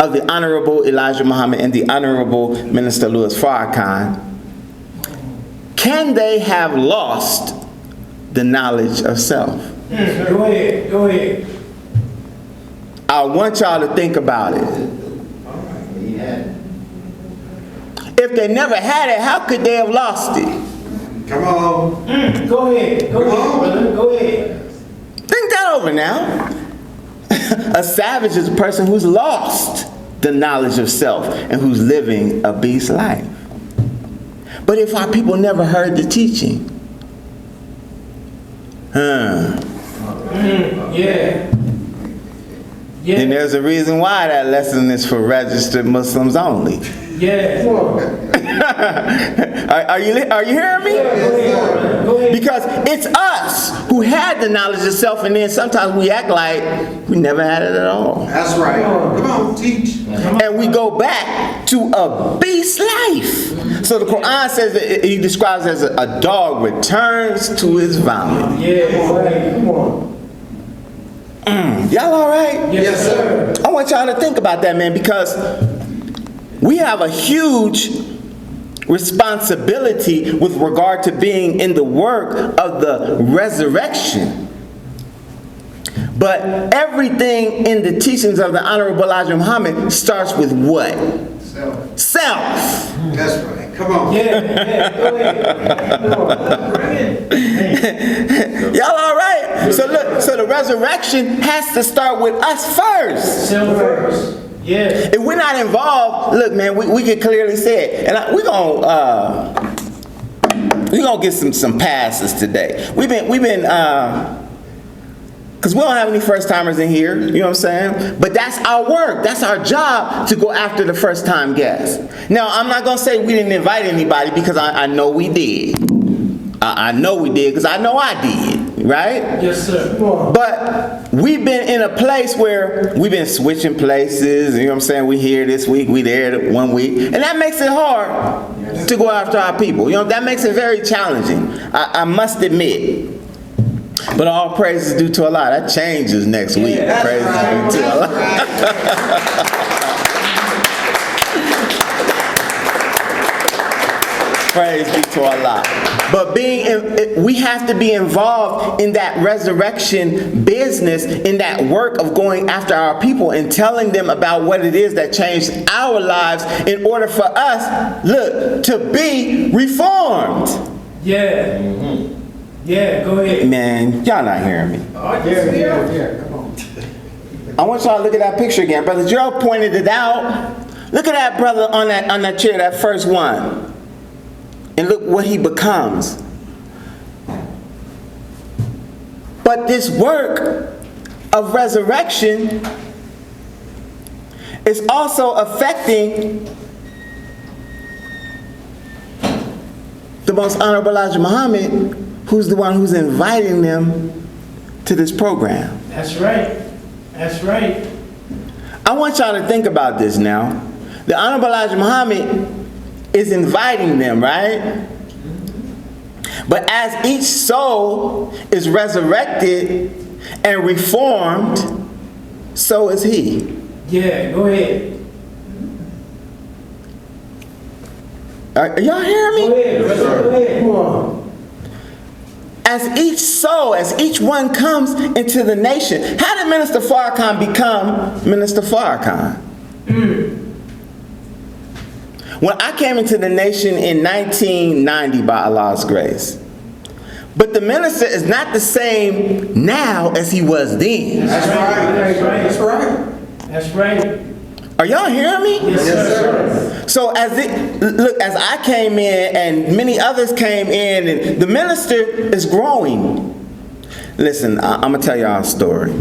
of the Honorable Elijah Muhammad and the Honorable Minister Louis Farrakhan, can they have lost the knowledge of self? Go ahead. I want y'all to think about it. If they never had it, how could they have lost it? Come on. Go ahead, brother. Go ahead. Think that over now. A savage is a person who's lost the knowledge of self and who's living a beast life. But if our people never heard the teaching, then there's a reason why that lesson is for registered Muslims only. Yeah. Are you hearing me? Go ahead. Because it's us who had the knowledge of self, and then sometimes we act like we never had it at all. That's right. Come on, teach. And we go back to a beast life. So the Quran says that he describes it as a dog returns to his vomit. Yeah, come on. Y'all all right? Yes, sir. I want y'all to think about that, man, because we have a huge responsibility with regard to being in the work of the resurrection. But everything in the teachings of the Honorable Elijah Muhammad starts with what? Self. That's right. Come on. Yeah, go ahead. Y'all all right? So look, so the resurrection has to start with us first. Self first. Yeah. If we're not involved, look, man, we can clearly say it, and we're gonna get some passes today. We've been because we don't have any first timers in here, you know what I'm saying? But that's our work. That's our job, to go after the first time guests. Now, I'm not gonna say we didn't invite anybody, because I know we did. I know we did, because I know I did, right? Yes, sir. But we've been in a place where we've been switching places, you know what I'm saying? We here this week, we there one week, and that makes it hard to go after our people. You know, that makes it very challenging, I must admit. But all praise is due to Allah. That changes next week. Praise is due to Allah. Praise be to Allah. But we have to be involved in that resurrection business, in that work of going after our people and telling them about what it is that changed our lives in order for us, look, to be reformed. Yeah. Yeah, go ahead. Man, y'all not hearing me. Yeah, come on. I want y'all to look at that picture again. Brother Joe pointed it out. Look at that brother on that chair, that first one. And look what he becomes. But this work of resurrection is also affecting the most honorable Elijah Muhammad, who's the one who's inviting them to this program. That's right. That's right. I want y'all to think about this now. The honorable Elijah Muhammad is inviting them, right? But as each soul is resurrected and reformed, so is he. Yeah, go ahead. Are y'all hearing me? Go ahead, brother. Go ahead. Come on. As each soul, as each one comes into the nation, how did Minister Farrakhan become Minister Farrakhan? When I came into the nation in 1990 by Allah's grace. But the minister is not the same now as he was then. That's right. That's right. That's right. That's right. Are y'all hearing me? Yes, sir. So as I came in and many others came in, and the minister is growing. Listen, I'm gonna tell y'all a story.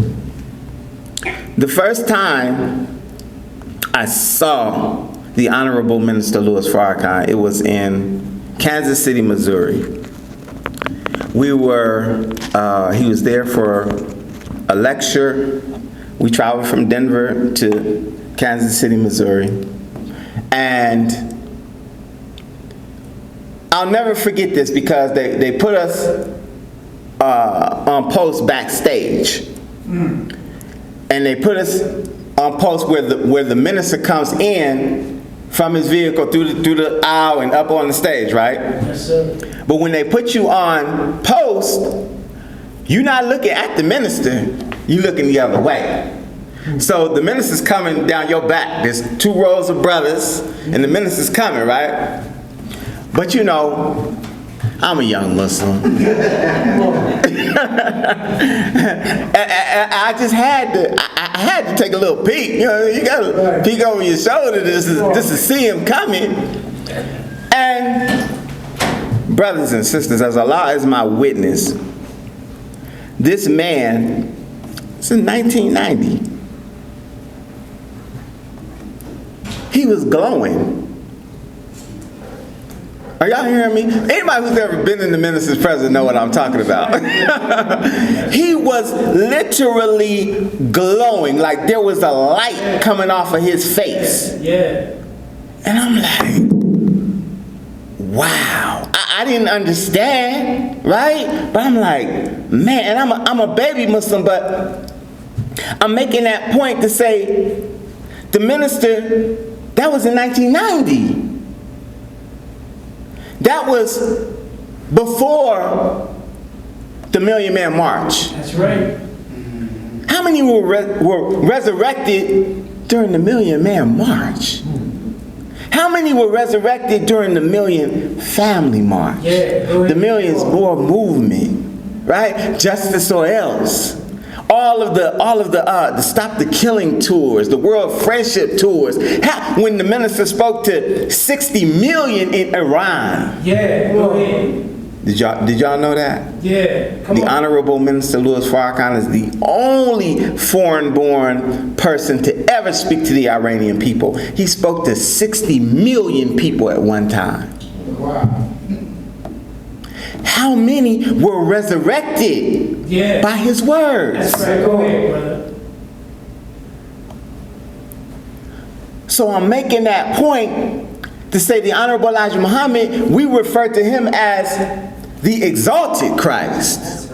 The first time I saw the Honorable Minister Louis Farrakhan, it was in Kansas City, Missouri. He was there for a lecture. We traveled from Denver to Kansas City, Missouri. And I'll never forget this because they put us on post backstage. And they put us on post where the minister comes in from his vehicle through the aisle and up on the stage, right? Yes, sir. But when they put you on post, you're not looking at the minister, you're looking the other way. So the minister's coming down your back. There's 2 rows of brothers, and the minister's coming, right? But you know, I'm a young Muslim. I just had to take a little peek. You know, you gotta peek over your shoulder just to see him coming. And brothers and sisters, as Allah is my witness, this man, it's in 1990. He was glowing. Are y'all hearing me? Anybody who's ever been in the minister's presence know what I'm talking about. He was literally glowing, like there was a light coming off of his face. Yeah. And I'm like, wow. I didn't understand, right? But I'm like, man, and I'm a baby Muslim, but I'm making that point to say the minister, that was in 1990. That was before the Million Man March. That's right. How many were resurrected during the Million Man March? How many were resurrected during the Million Family March? Yeah, the Millions More Movement, right? Justice or Else. All of the Stop the Killing tours, the World Friendship tours. When the minister spoke to 60 million in Iran. Yeah, go ahead. Did y'all know that? Yeah, come The on. Honorable Minister Louis Farrakhan is the only foreign-born person to ever speak to the Iranian people. He spoke to 60 million people at one time. Wow. How many were resurrected by his words? That's right. Go ahead, brother. So I'm making that point to say the Honorable Elijah Muhammad, we refer to him as the exalted Christ.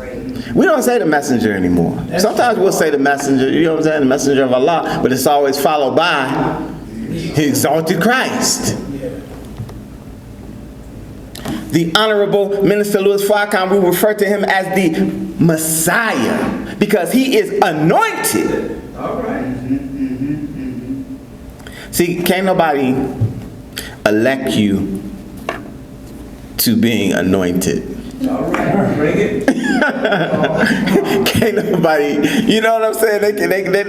We don't say the messenger anymore. Sometimes we'll say the messenger, you know what I'm saying, the messenger of Allah, but it's always followed by His exalted Christ. The Honorable Minister Louis Farrakhan, we refer to him as the Messiah because he is anointed. All right. See, can't nobody elect you to being anointed. All right. Bring it. Can't nobody, you know what I'm saying?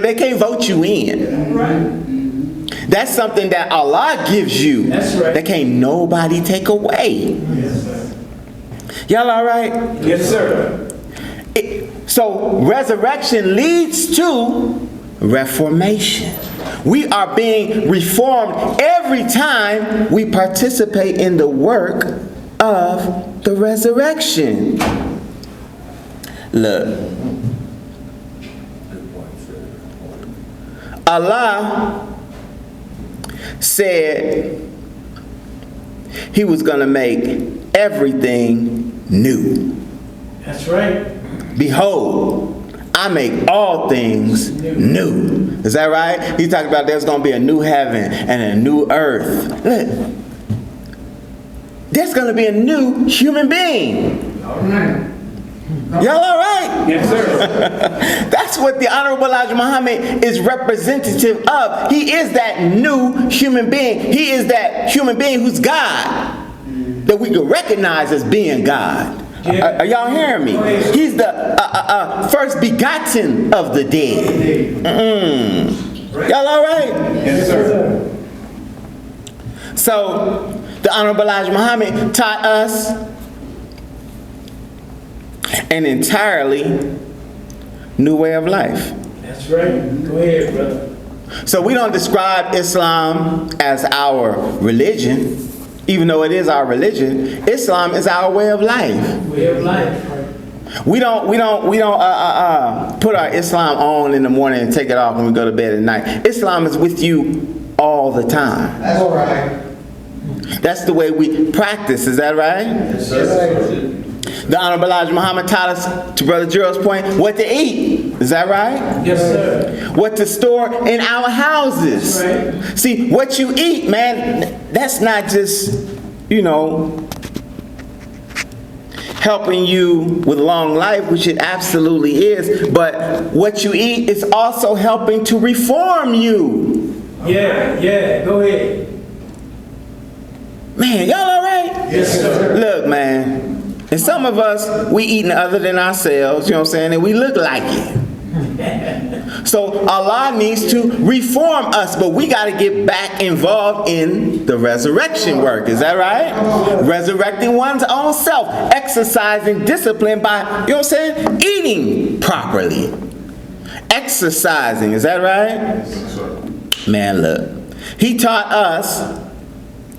They can't vote you in. All right. That's something that Allah gives you. That's right. That can't nobody take away. Yes, sir. Y'all all right? Yes, sir. So resurrection leads to reformation. We are being reformed every time we participate in the work of the resurrection. Look. Allah said He was going to make everything new. That's right. Behold, I make all things new. Is that right? He talked about there's going to be a new heaven and a new earth. Look, there's going to be a new human being. All right. Y'all all right? Yes, sir. That's what the Honorable Elijah Muhammad is representative of. He is that new human being. He is that human being who's God, that we can recognize as being God. Are y'all hearing me? He's the first begotten of the dead. Y'all all right? Yes, sir. So, the Honorable Elijah Muhammad taught us an entirely new way of life. That's right. Go ahead, brother. So we don't describe Islam as our religion, even though it is our religion. Islam is our way of life. Way of life. We don't put our Islam on in the morning and take it off when we go to bed at night. Islam is with you all the time. That's right. That's the way we practice. Is that right? Yes, sir. The Honorable Elijah Muhammad taught us, to Brother Gerald's point, what to eat. Is that right? Yes, sir. What to store in our houses. That's right. See, what you eat, man, that's not just, helping you with long life, which it absolutely is, but what you eat is also helping to reform you. Yeah, go ahead. Man, y'all all right? Yes, sir. Look, man, and some of us, we eating other than ourselves, you know what I'm saying, and we look like it. So Allah needs to reform us, but we got to get back involved in the resurrection work. Is that right? Resurrecting one's own self, exercising discipline by, you know what I'm saying, eating properly. Exercising, is that right? Man, look, he taught us,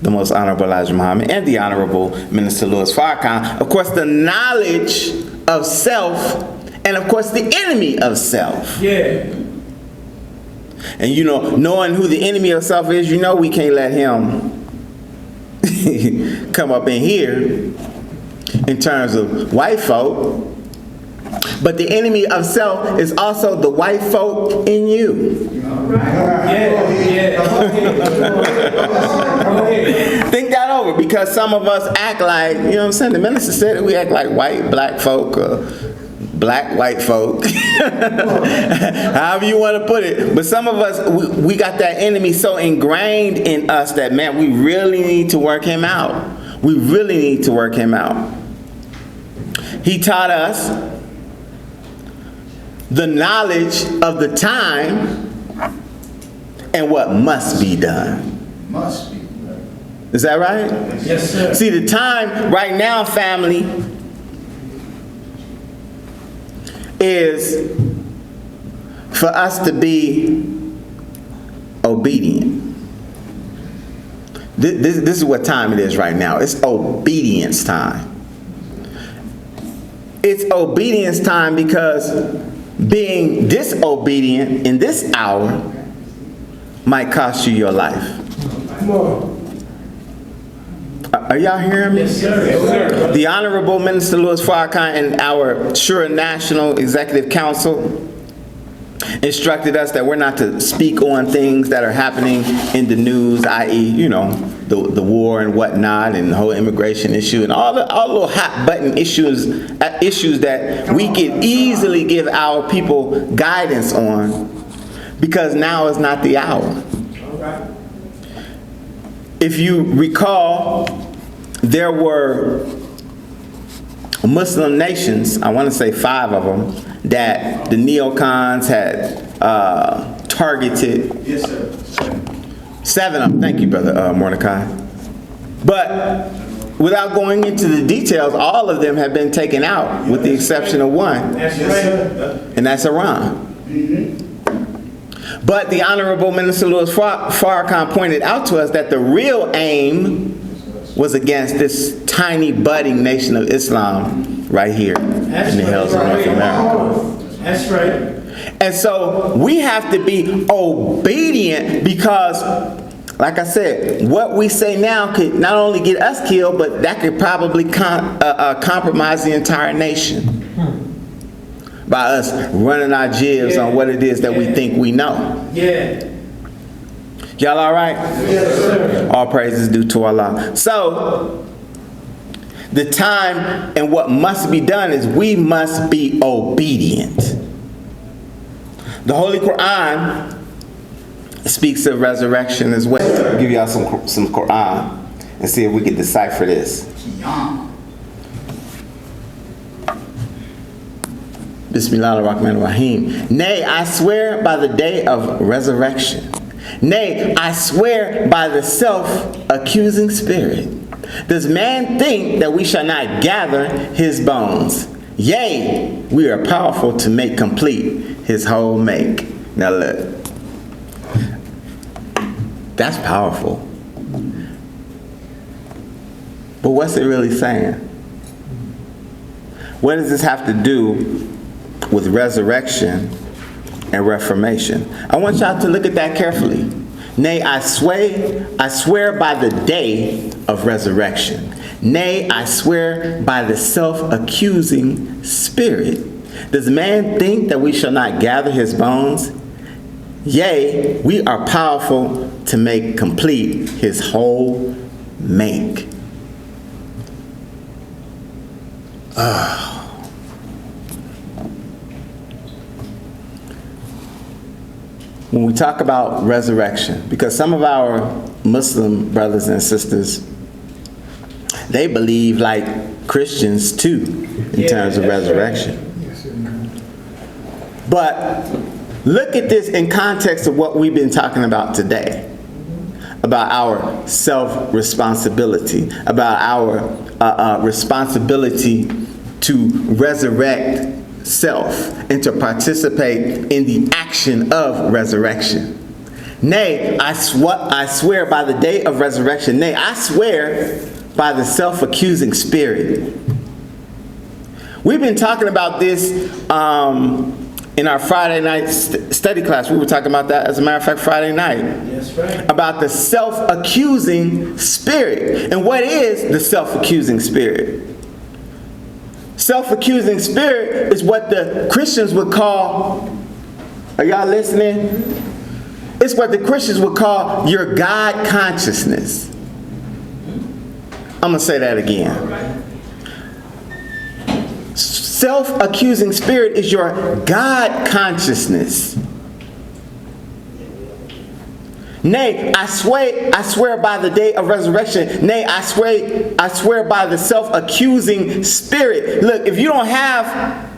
the Most Honorable Elijah Muhammad and the Honorable Minister Louis Farrakhan, of course, the knowledge of self and, of course, the enemy of self. Yeah. And, knowing who the enemy of self is, we can't let him come up in here in terms of white folk. But the enemy of self is also the white folk in you. All right. Yeah. Go ahead. Think that over, because some of us act like, you know what I'm saying? The minister said that we act like white, black folk, black, white folk. However you want to put it. But some of us, we got that enemy so ingrained in us that, man, we really need to work him out. We really need to work him out. He taught us the knowledge of the time and what must be done. Must be. Is that right? Yes, sir. See, the time right now, family, is for us to be obedient. This is what time it is right now. It's obedience time. It's obedience time because being disobedient in this hour might cost you your life. Come on. Are y'all hearing me? Yes, sir. Yes, sir. The Honorable Minister Louis Farrakhan and our Sure National Executive Council instructed us that we're not to speak on things that are happening in the news, i.e., the war and whatnot, and the whole immigration issue, and all the little hot button issues that we could easily give our people guidance on, because now is not the hour. All right. If you recall, there were Muslim nations, I want to say 5 of them, that the neocons had targeted. Yes, sir. 7 of them. Thank you, Brother Mordecai. But without going into the details, all of them have been taken out, with the exception of one, That's right. and that's Iran. But the Honorable Minister Louis Farrakhan pointed out to us that the real aim was against this tiny budding nation of Islam right here in the hills of North America. That's right. And so we have to be obedient, because, like I said, what we say now could not only get us killed, but that could probably compromise the entire nation by us running our jibs on what it is that we think we know. Yeah. Y'all all right? Yes, sir. All praises due to Allah. So, the time and what must be done is we must be obedient. The Holy Quran speaks of resurrection as well. I'll give y'all some Quran and see if we can decipher this. Bismillah ar-Rahman ar-Rahim. Nay, I swear by the day of resurrection. Nay, I swear by the self-accusing spirit. Does man think that we shall not gather his bones? Yea, we are powerful to make complete his whole make. Now look. That's powerful. But what's it really saying? What does this have to do with resurrection and reformation? I want y'all to look at that carefully. Nay, I swear by the day of resurrection. Nay, I swear by the self-accusing spirit. Does man think that we shall not gather his bones? Yea, we are powerful to make complete his whole make. When we talk about resurrection, because some of our Muslim brothers and sisters, they believe like Christians too in terms of resurrection. But look at this in context of what we've been talking about today, about our self-responsibility, about our responsibility to resurrect self and to participate in the action of resurrection. Nay, I swear by the day of resurrection. Nay, I swear by the self-accusing spirit. We've been talking about this in our Friday night study class. We were talking about that, as a matter of fact, Friday night. That's right. About the self-accusing spirit. And what is the self-accusing spirit? Self-accusing spirit is what the Christians would call, are y'all listening? It's what the Christians would call your God consciousness. I'm going to say that again. Self-accusing spirit is your God consciousness. Nay, I swear by the day of resurrection. Nay, I swear by the self-accusing spirit. Look, if you don't have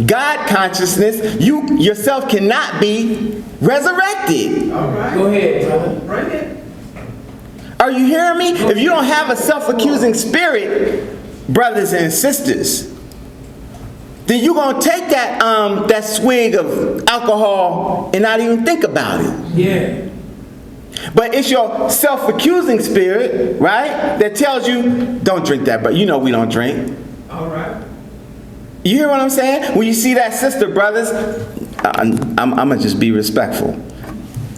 God consciousness, you yourself cannot be resurrected. All right. Go ahead, brother. Bring it. Are you hearing me? If you don't have a self-accusing spirit, brothers and sisters, then you're going to take that swig of alcohol and not even think about it. Yeah. But it's your self-accusing spirit, right, that tells you, don't drink that, but you know we don't drink. All right. You hear what I'm saying? When you see that sister, brothers, I'm going to just be respectful.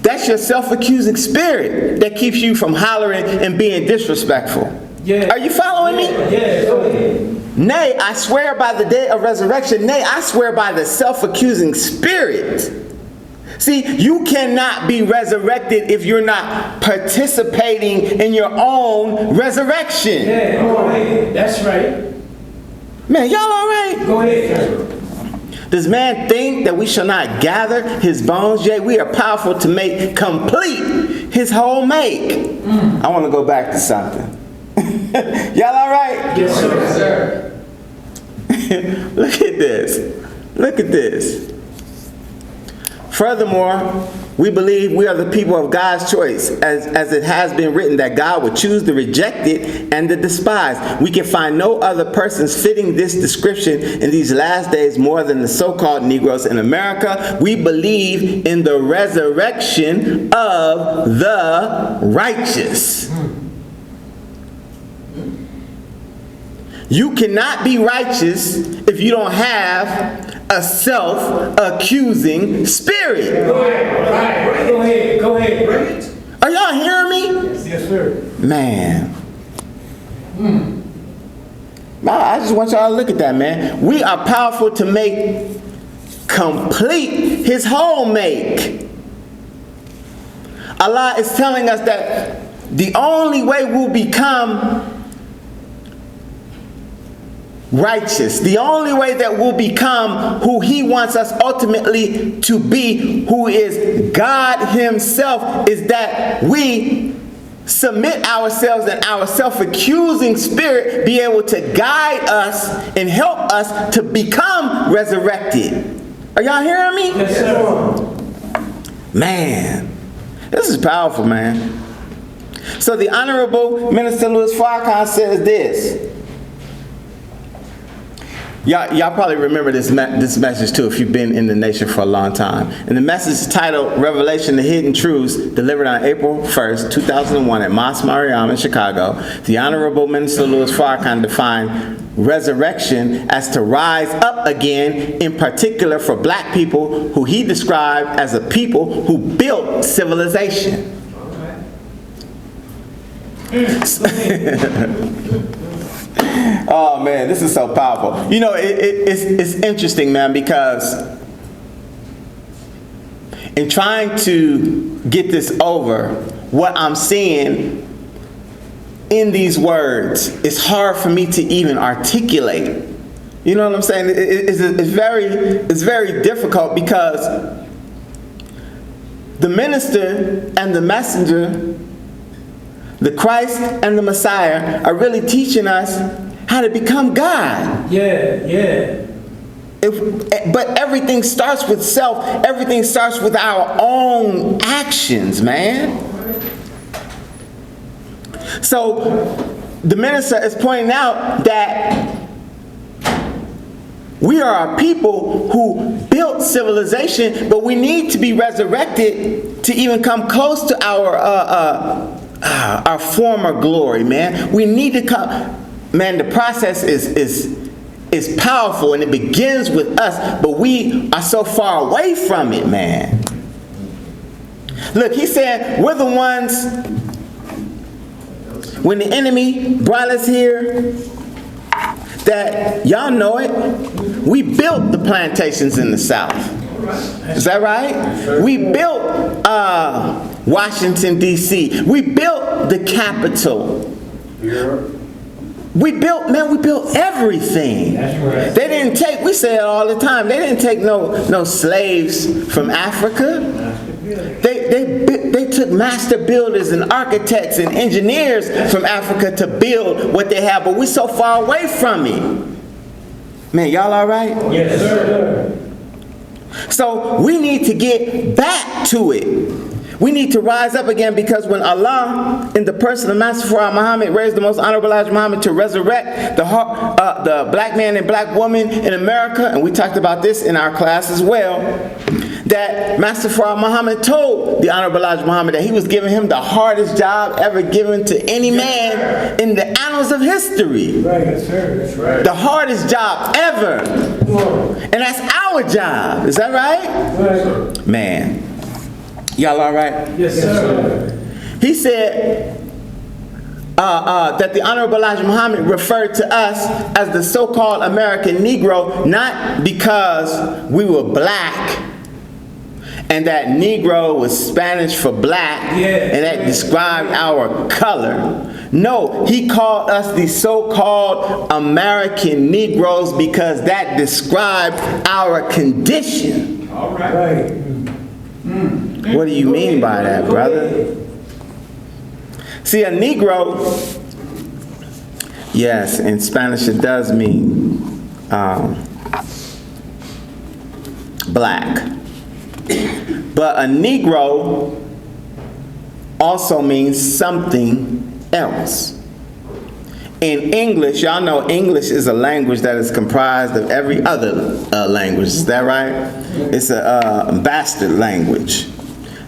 That that's your self-accusing spirit that keeps you from hollering and being disrespectful. Yeah. Are you following me? Yeah, go ahead. Nay, I swear by the day of resurrection. Nay, I swear by the self-accusing spirit. See, you cannot be resurrected if you're not participating in your own resurrection. Yeah, go ahead. That's right. Man, y'all all right? Go ahead. Does man think that we shall not gather his bones? Yea, we are powerful to make complete his whole make. I want to go back to something. Y'all all right? Yes, sir. Look at this. Look at this. Furthermore, we believe we are the people of God's choice, as it has been written that God would choose the rejected and the despised. We can find no other persons fitting this description in these last days more than the so-called Negroes in America. We believe in the resurrection of the righteous. You cannot be righteous if you don't have a self-accusing spirit. Go ahead. Go ahead. Bring it. Are y'all hearing me? Yes, sir. Man. I just want y'all to look at that, man. We are powerful to make complete his whole make. Allah is telling us that the only way we'll become righteous, the only way that we'll become who he wants us ultimately to be, who is God himself, is that we submit ourselves and our self-accusing spirit be able to guide us and help us to become resurrected. Are y'all hearing me? Yes, sir. Man, this is powerful, man. So the Honorable Minister Louis Farrakhan says this. Y'all probably remember this message too if you've been in the nation for a long time. And the message is titled Revelation, the Hidden Truths, delivered on April 1st, 2001 at Mos Mariam in Chicago. The Honorable Minister Louis Farrakhan defined resurrection as to rise up again, in particular for black people who he described as a people who built civilization. Oh man, this is so powerful. You know, it's interesting, man, because in trying to get this over, what I'm seeing in these words, it's hard for me to even articulate. You know what I'm saying? It's very difficult because the minister and the messenger, the Christ and the Messiah, are really teaching us how to become God. Yeah. But everything starts with self. Everything starts with our own actions, man. So the minister is pointing out that we are a people who built civilization, but we need to be resurrected to even come close to our former glory, man. We need to come. Man, the process is powerful, and it begins with us, but we are so far away from it, man. Look, he said, we're the ones, when the enemy brought us here, that y'all know it, we built the plantations in the South. Is that right? We built Washington, D.C. We built the Capitol. We built everything. That's right. They didn't take, we say it all the time, they didn't take no slaves from Africa. They took master builders and architects and engineers from Africa to build what they have, but we're so far away from it. Man, y'all all right? Yes, sir. So we need to get back to it. We need to rise up again, because when Allah, in the person of Master Muhammad, raised the most honorable Elijah Muhammad to resurrect the black man and black woman in America, and we talked about this in our class as well, that Master Muhammad told the Honorable Elijah Muhammad that he was giving him the hardest job ever given to any man in the annals of history. Right, yes, sir. That's right. The hardest job ever. And that's our job. Is that right? Right. Man. Y'all all right? Yes, sir. He said that the Honorable Elijah Muhammad referred to us as the so-called American Negro, not because we were black, and that Negro was Spanish for black, and that described our color. No, he called us the so-called American Negroes because that described our condition. All right. What do you mean by that, brother? See, a Negro, yes, in Spanish it does mean black. But a Negro also means something else. In English, y'all know English is a language that is comprised of every other language. Is that right? It's a bastard language.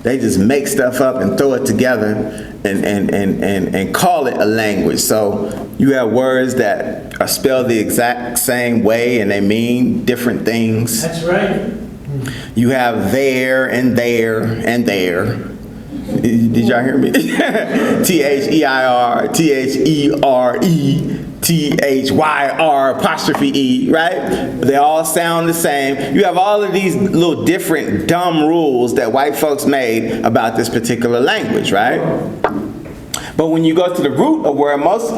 They just make stuff up and throw it together and call it a language. So you have words that are spelled the exact same way and they mean different things. That's right. You have there and there and there. Did y'all hear me? T-H-E-I-R, T-H-E-R-E, T-H-Y-R apostrophe E, right? They all sound the same. You have all of these little different dumb rules that white folks made about this particular language, right? But when you go to the root of where most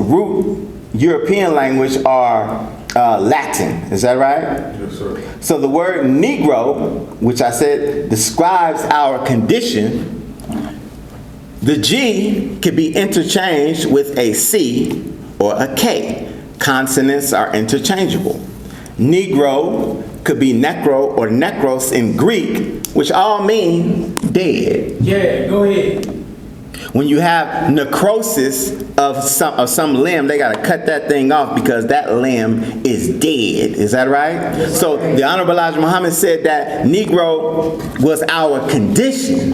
root European language are Latin, is that right? Yes, sir. So the word Negro, which I said describes our condition, the G could be interchanged with a C or a K. Consonants are interchangeable. Negro could be necro or necros in Greek, which all mean dead. Yeah, go ahead. When you have necrosis of some limb, they got to cut that thing off because that limb is dead. Is that right? Yes, so the Honorable Elijah Muhammad said that Negro was our condition.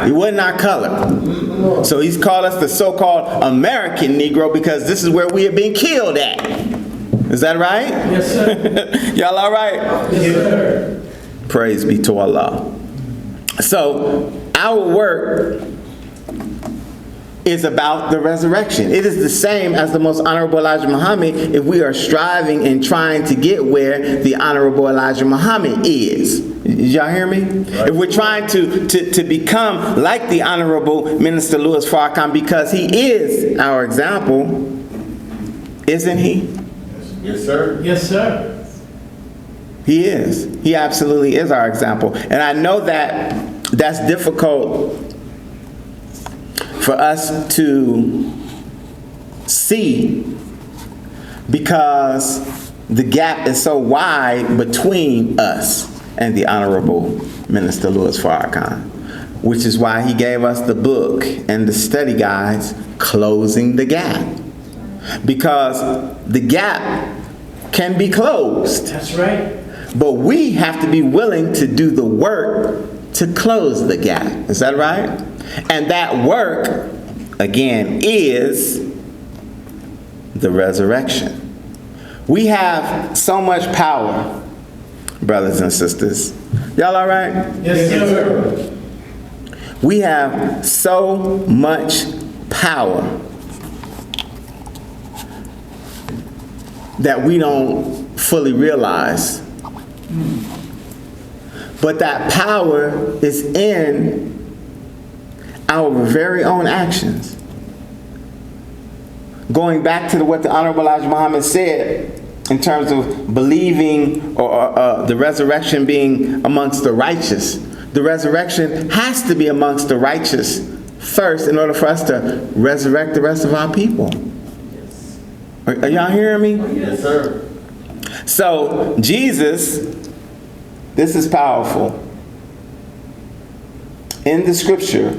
It wasn't our color. So he's called us the so-called American Negro because this is where we have been killed at. Is that right? Yes, sir. Y'all all right? Yes, sir. Praise be to Allah. So our work is about the resurrection. It is the same as the Most Honorable Elijah Muhammad if we are striving and trying to get where the Honorable Elijah Muhammad is. Did y'all hear me? Right. If we're trying to become like the Honorable Minister Louis Farrakhan because he is our example, isn't he? Yes, sir. Yes, sir. He is. He absolutely is our example. And I know that that's difficult for us to see because the gap is so wide between us and the Honorable Minister Louis Farrakhan, which is why he gave us the book and the study guides, Closing the Gap. Because the gap can be closed. That's right. But we have to be willing to do the work to close the gap. Is that right? And that work, again, is the resurrection. We have so much power, brothers and sisters. Y'all all right? Yes, sir. We have so much power that we don't fully realize. But that power is in our very own actions. Going back to what the Honorable Elijah Muhammad said in terms of believing or the resurrection being amongst the righteous. The resurrection has to be amongst the righteous first in order for us to resurrect the rest of our people. Are y'all hearing me? Yes, sir. So Jesus, this is powerful. In the scripture,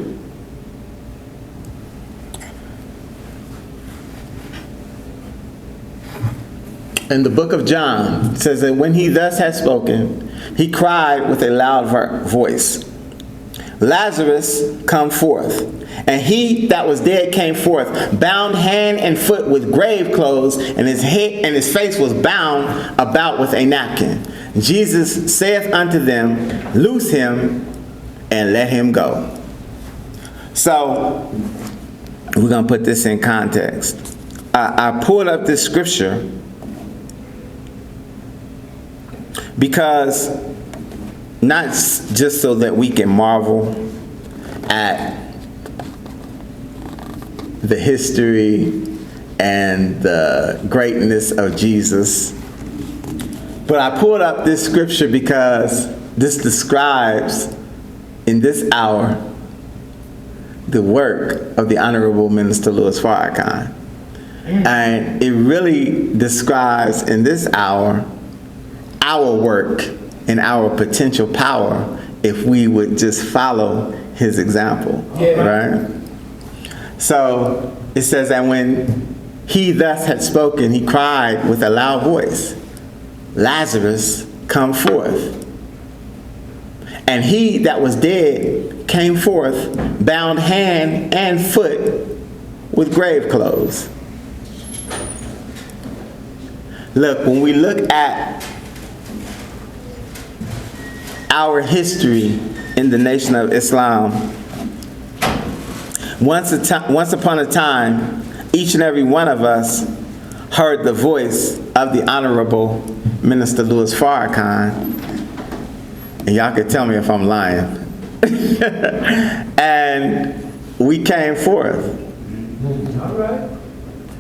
in the book of John, it says that when he thus had spoken, he cried with a loud voice, Lazarus, come forth. And he that was dead came forth, bound hand and foot with grave clothes, and his head and his face was bound about with a napkin. Jesus saith unto them, Loose him and let him go. So we're going to put this in context. I pulled up this scripture because not just so that we can marvel at the history and the greatness of Jesus, but I pulled up this scripture because this describes in this hour the work of the Honorable Minister Louis Farrakhan. And it really describes in this hour our work and our potential power if we would just follow his example, right? So it says that when he thus had spoken, he cried with a loud voice, "Lazarus, come forth." And he that was dead came forth, bound hand and foot with grave clothes. Look, when we look at our history in the Nation of Islam, once upon a time, each and every one of us heard the voice of the Honorable Minister Louis Farrakhan. And y'all can tell me if I'm lying. And we came forth. All right.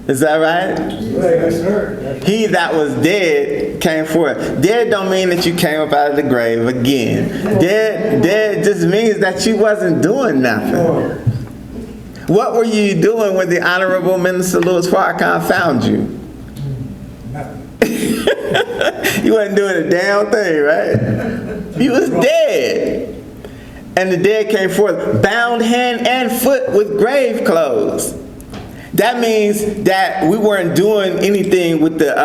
Is that right? Yes, sir. He that was dead came forth. Dead don't mean that you came up out of the grave again. Dead just means that you wasn't doing nothing. What were you doing when the Honorable Minister Louis Farrakhan found you? You wasn't doing a damn thing, right? You was dead. And the dead came forth, bound hand and foot with grave clothes. That means that we weren't doing anything with the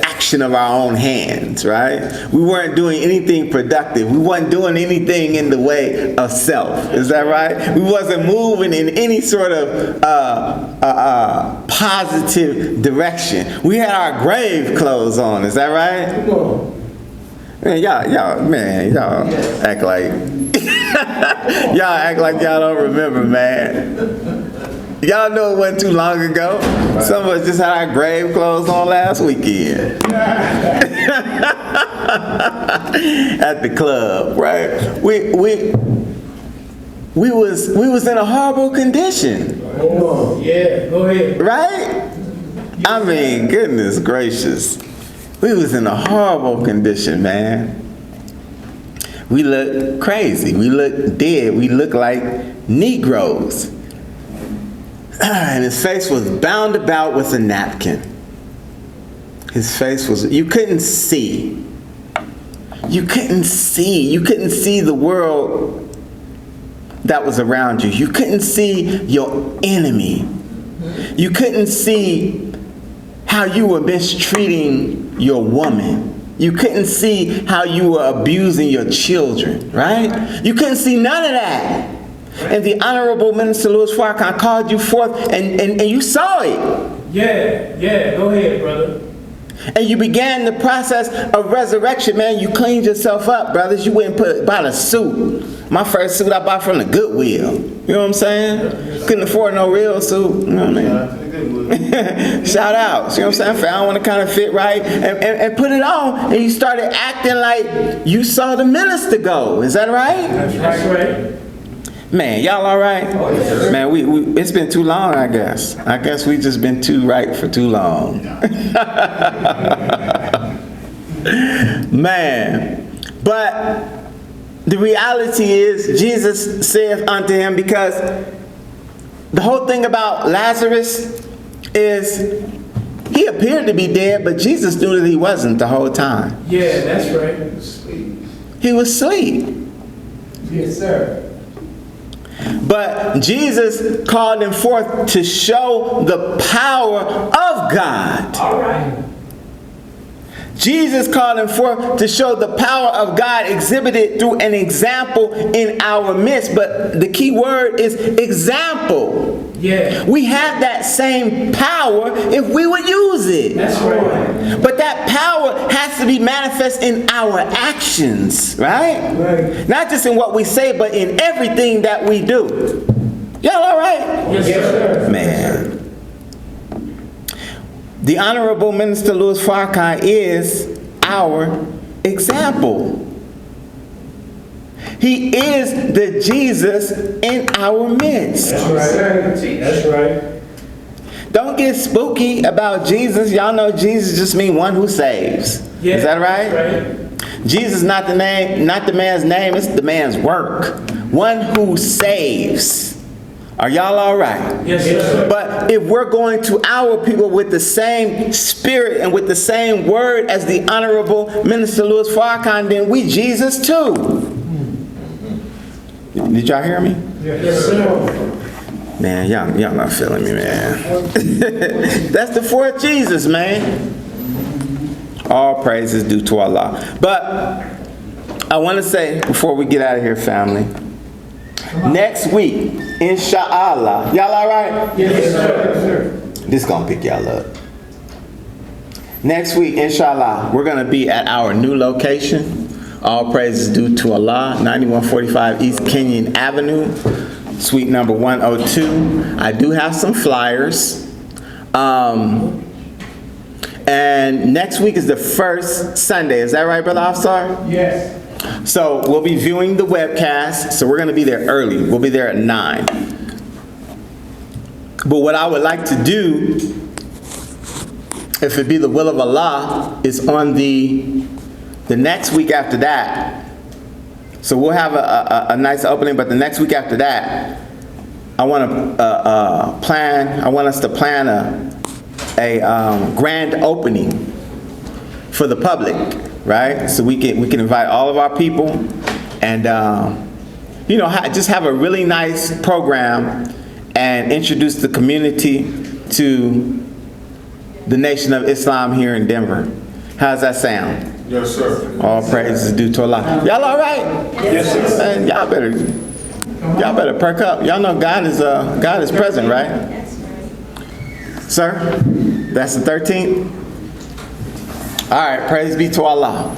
action of our own hands, right? We weren't doing anything productive. We weren't doing anything in the way of self. Is that right? We wasn't moving in any sort of positive direction. We had our grave clothes on. Is that right? Come on. Man, y'all act like y'all act like y'all don't remember, man. Y'all know it wasn't too long ago. Some of us just had our grave clothes on last weekend. At the club, right? We was in a horrible condition. Oh, yeah, go ahead. Right? I mean, goodness gracious. We was in a horrible condition, man. We looked crazy. We looked dead. We looked like Negroes. And his face was bound about with a napkin. His face was, you couldn't see. You couldn't see. You couldn't see the world that was around you. You couldn't see your enemy. You couldn't see how you were mistreating your woman. You couldn't see how you were abusing your children, right? You couldn't see none of that. And the Honorable Minister Louis Farrakhan called you forth and you saw it. Yeah, go ahead, brother. And you began the process of resurrection, man. You cleaned yourself up, brothers. You went and bought a suit. My first suit I bought from the Goodwill. You know what I'm saying? Couldn't afford no real suit. You know what I mean? Shout out. See what I'm saying? Found one that kind of fit right and put it on. And you started acting like you saw the minister go. Is that right? That's right. Man, y'all all right? Man, we it's been too long, I guess. I guess we just been too right for too long. Man, but the reality is Jesus saith unto him, because the whole thing about Lazarus is he appeared to be dead, but Jesus knew that he wasn't the whole time. Yeah, that's right. He was asleep. Yes, sir. But Jesus called him forth to show the power of God. All right. Jesus called him forth to show the power of God exhibited through an example in our midst. But the key word is example. Yeah. We have that same power if we would use it. That's right. But that power has to be manifest in our actions, right? Right. Not just in what we say, but in everything that we do. Y'all all right? Yes, sir. Man. The Honorable Minister Louis Farrakhan is our example. He is the Jesus in our midst. That's right. That's right. Don't get spooky about Jesus. Y'all know Jesus just means one who saves. Yeah, Is that right? that's right. Jesus not the man's name, it's the man's work. One who saves. Are y'all all right? Yes, sir. But if we're going to our people with the same spirit and with the same word as the Honorable Minister Louis Farrakhan, then we Jesus too. Did y'all hear me? Yes, sir. Man, y'all not feeling me, man. That's the fourth Jesus, man. All praise is due to Allah. But I want to say, before we get out of here, family, next week, inshallah, y'all all right? Yes, sir. This gonna pick y'all up. Next week, inshallah, we're gonna be at our new location. All praise is due to Allah, 9145 East Kenyon Avenue, suite number 102. I do have some flyers. And next week is the first Sunday. Is that right, Brother Afsar? Yes. So we'll be viewing the webcast. So we're going to be there early. We'll be there at 9. But what I would like to do, if it be the will of Allah, is on the next week after that. So we'll have a nice opening, but the next week after that, I want us to plan a grand opening for the public, right? So we can invite all of our people and just have a really nice program and introduce the community to the Nation of Islam here in Denver. How's that sound? Yes, sir. All praise is due to Allah. Y'all all right? Yes, sir. Man, y'all better perk up. Y'all know God is present, right? Sir, that's the 13th. All right, praise be to Allah.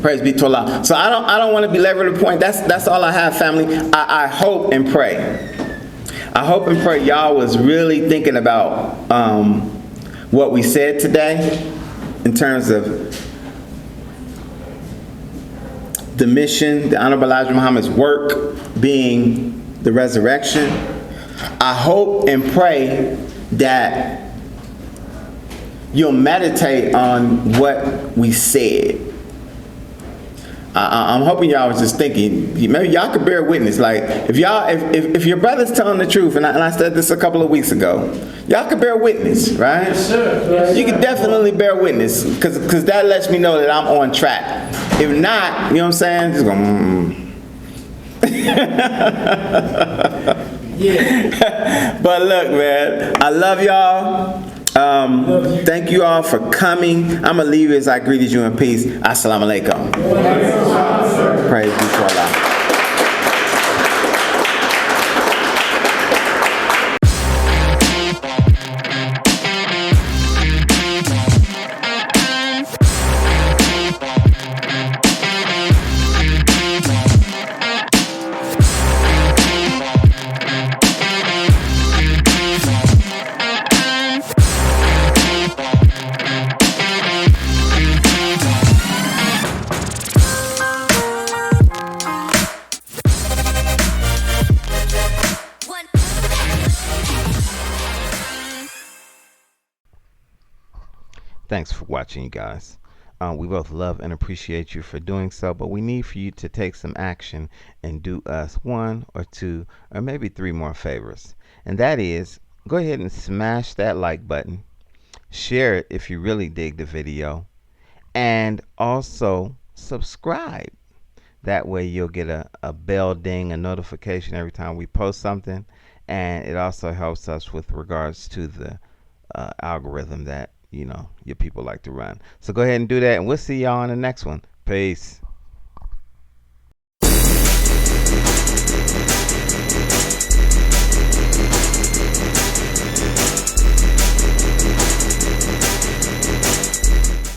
Praise be to Allah. So I don't want to belabor the point. That's all I have, family. I hope and pray. I hope and pray y'all was really thinking about what we said today in terms of the mission, the Honorable Elijah Muhammad's work being the resurrection. I hope and pray that you'll meditate on what we said. I'm hoping y'all was just thinking, maybe y'all could bear witness. Like, if your brother's telling the truth, and I said this a couple of weeks ago, y'all could bear witness, right? Yes, sir. Yes, You can definitely bear witness, because that lets me know that I'm on track. If not, you know what I'm saying? Just go, Yeah. But look, man, I love y'all. Thank you all for coming. I'm going to leave as I greeted you in peace. Assalamu alaikum. Praise be to Allah. Thanks for watching, you guys. We both love and appreciate you for doing so, but we need for you to take some action and do us 1 or 2 or maybe 3 more favors. And that is, go ahead and smash that like button, share it if you really dig the video, and also subscribe. That way you'll get a bell ding, a notification every time we post something, and it also helps us with regards to the algorithm that your people like to run. So go ahead and do that, and we'll see y'all on the next one. Peace.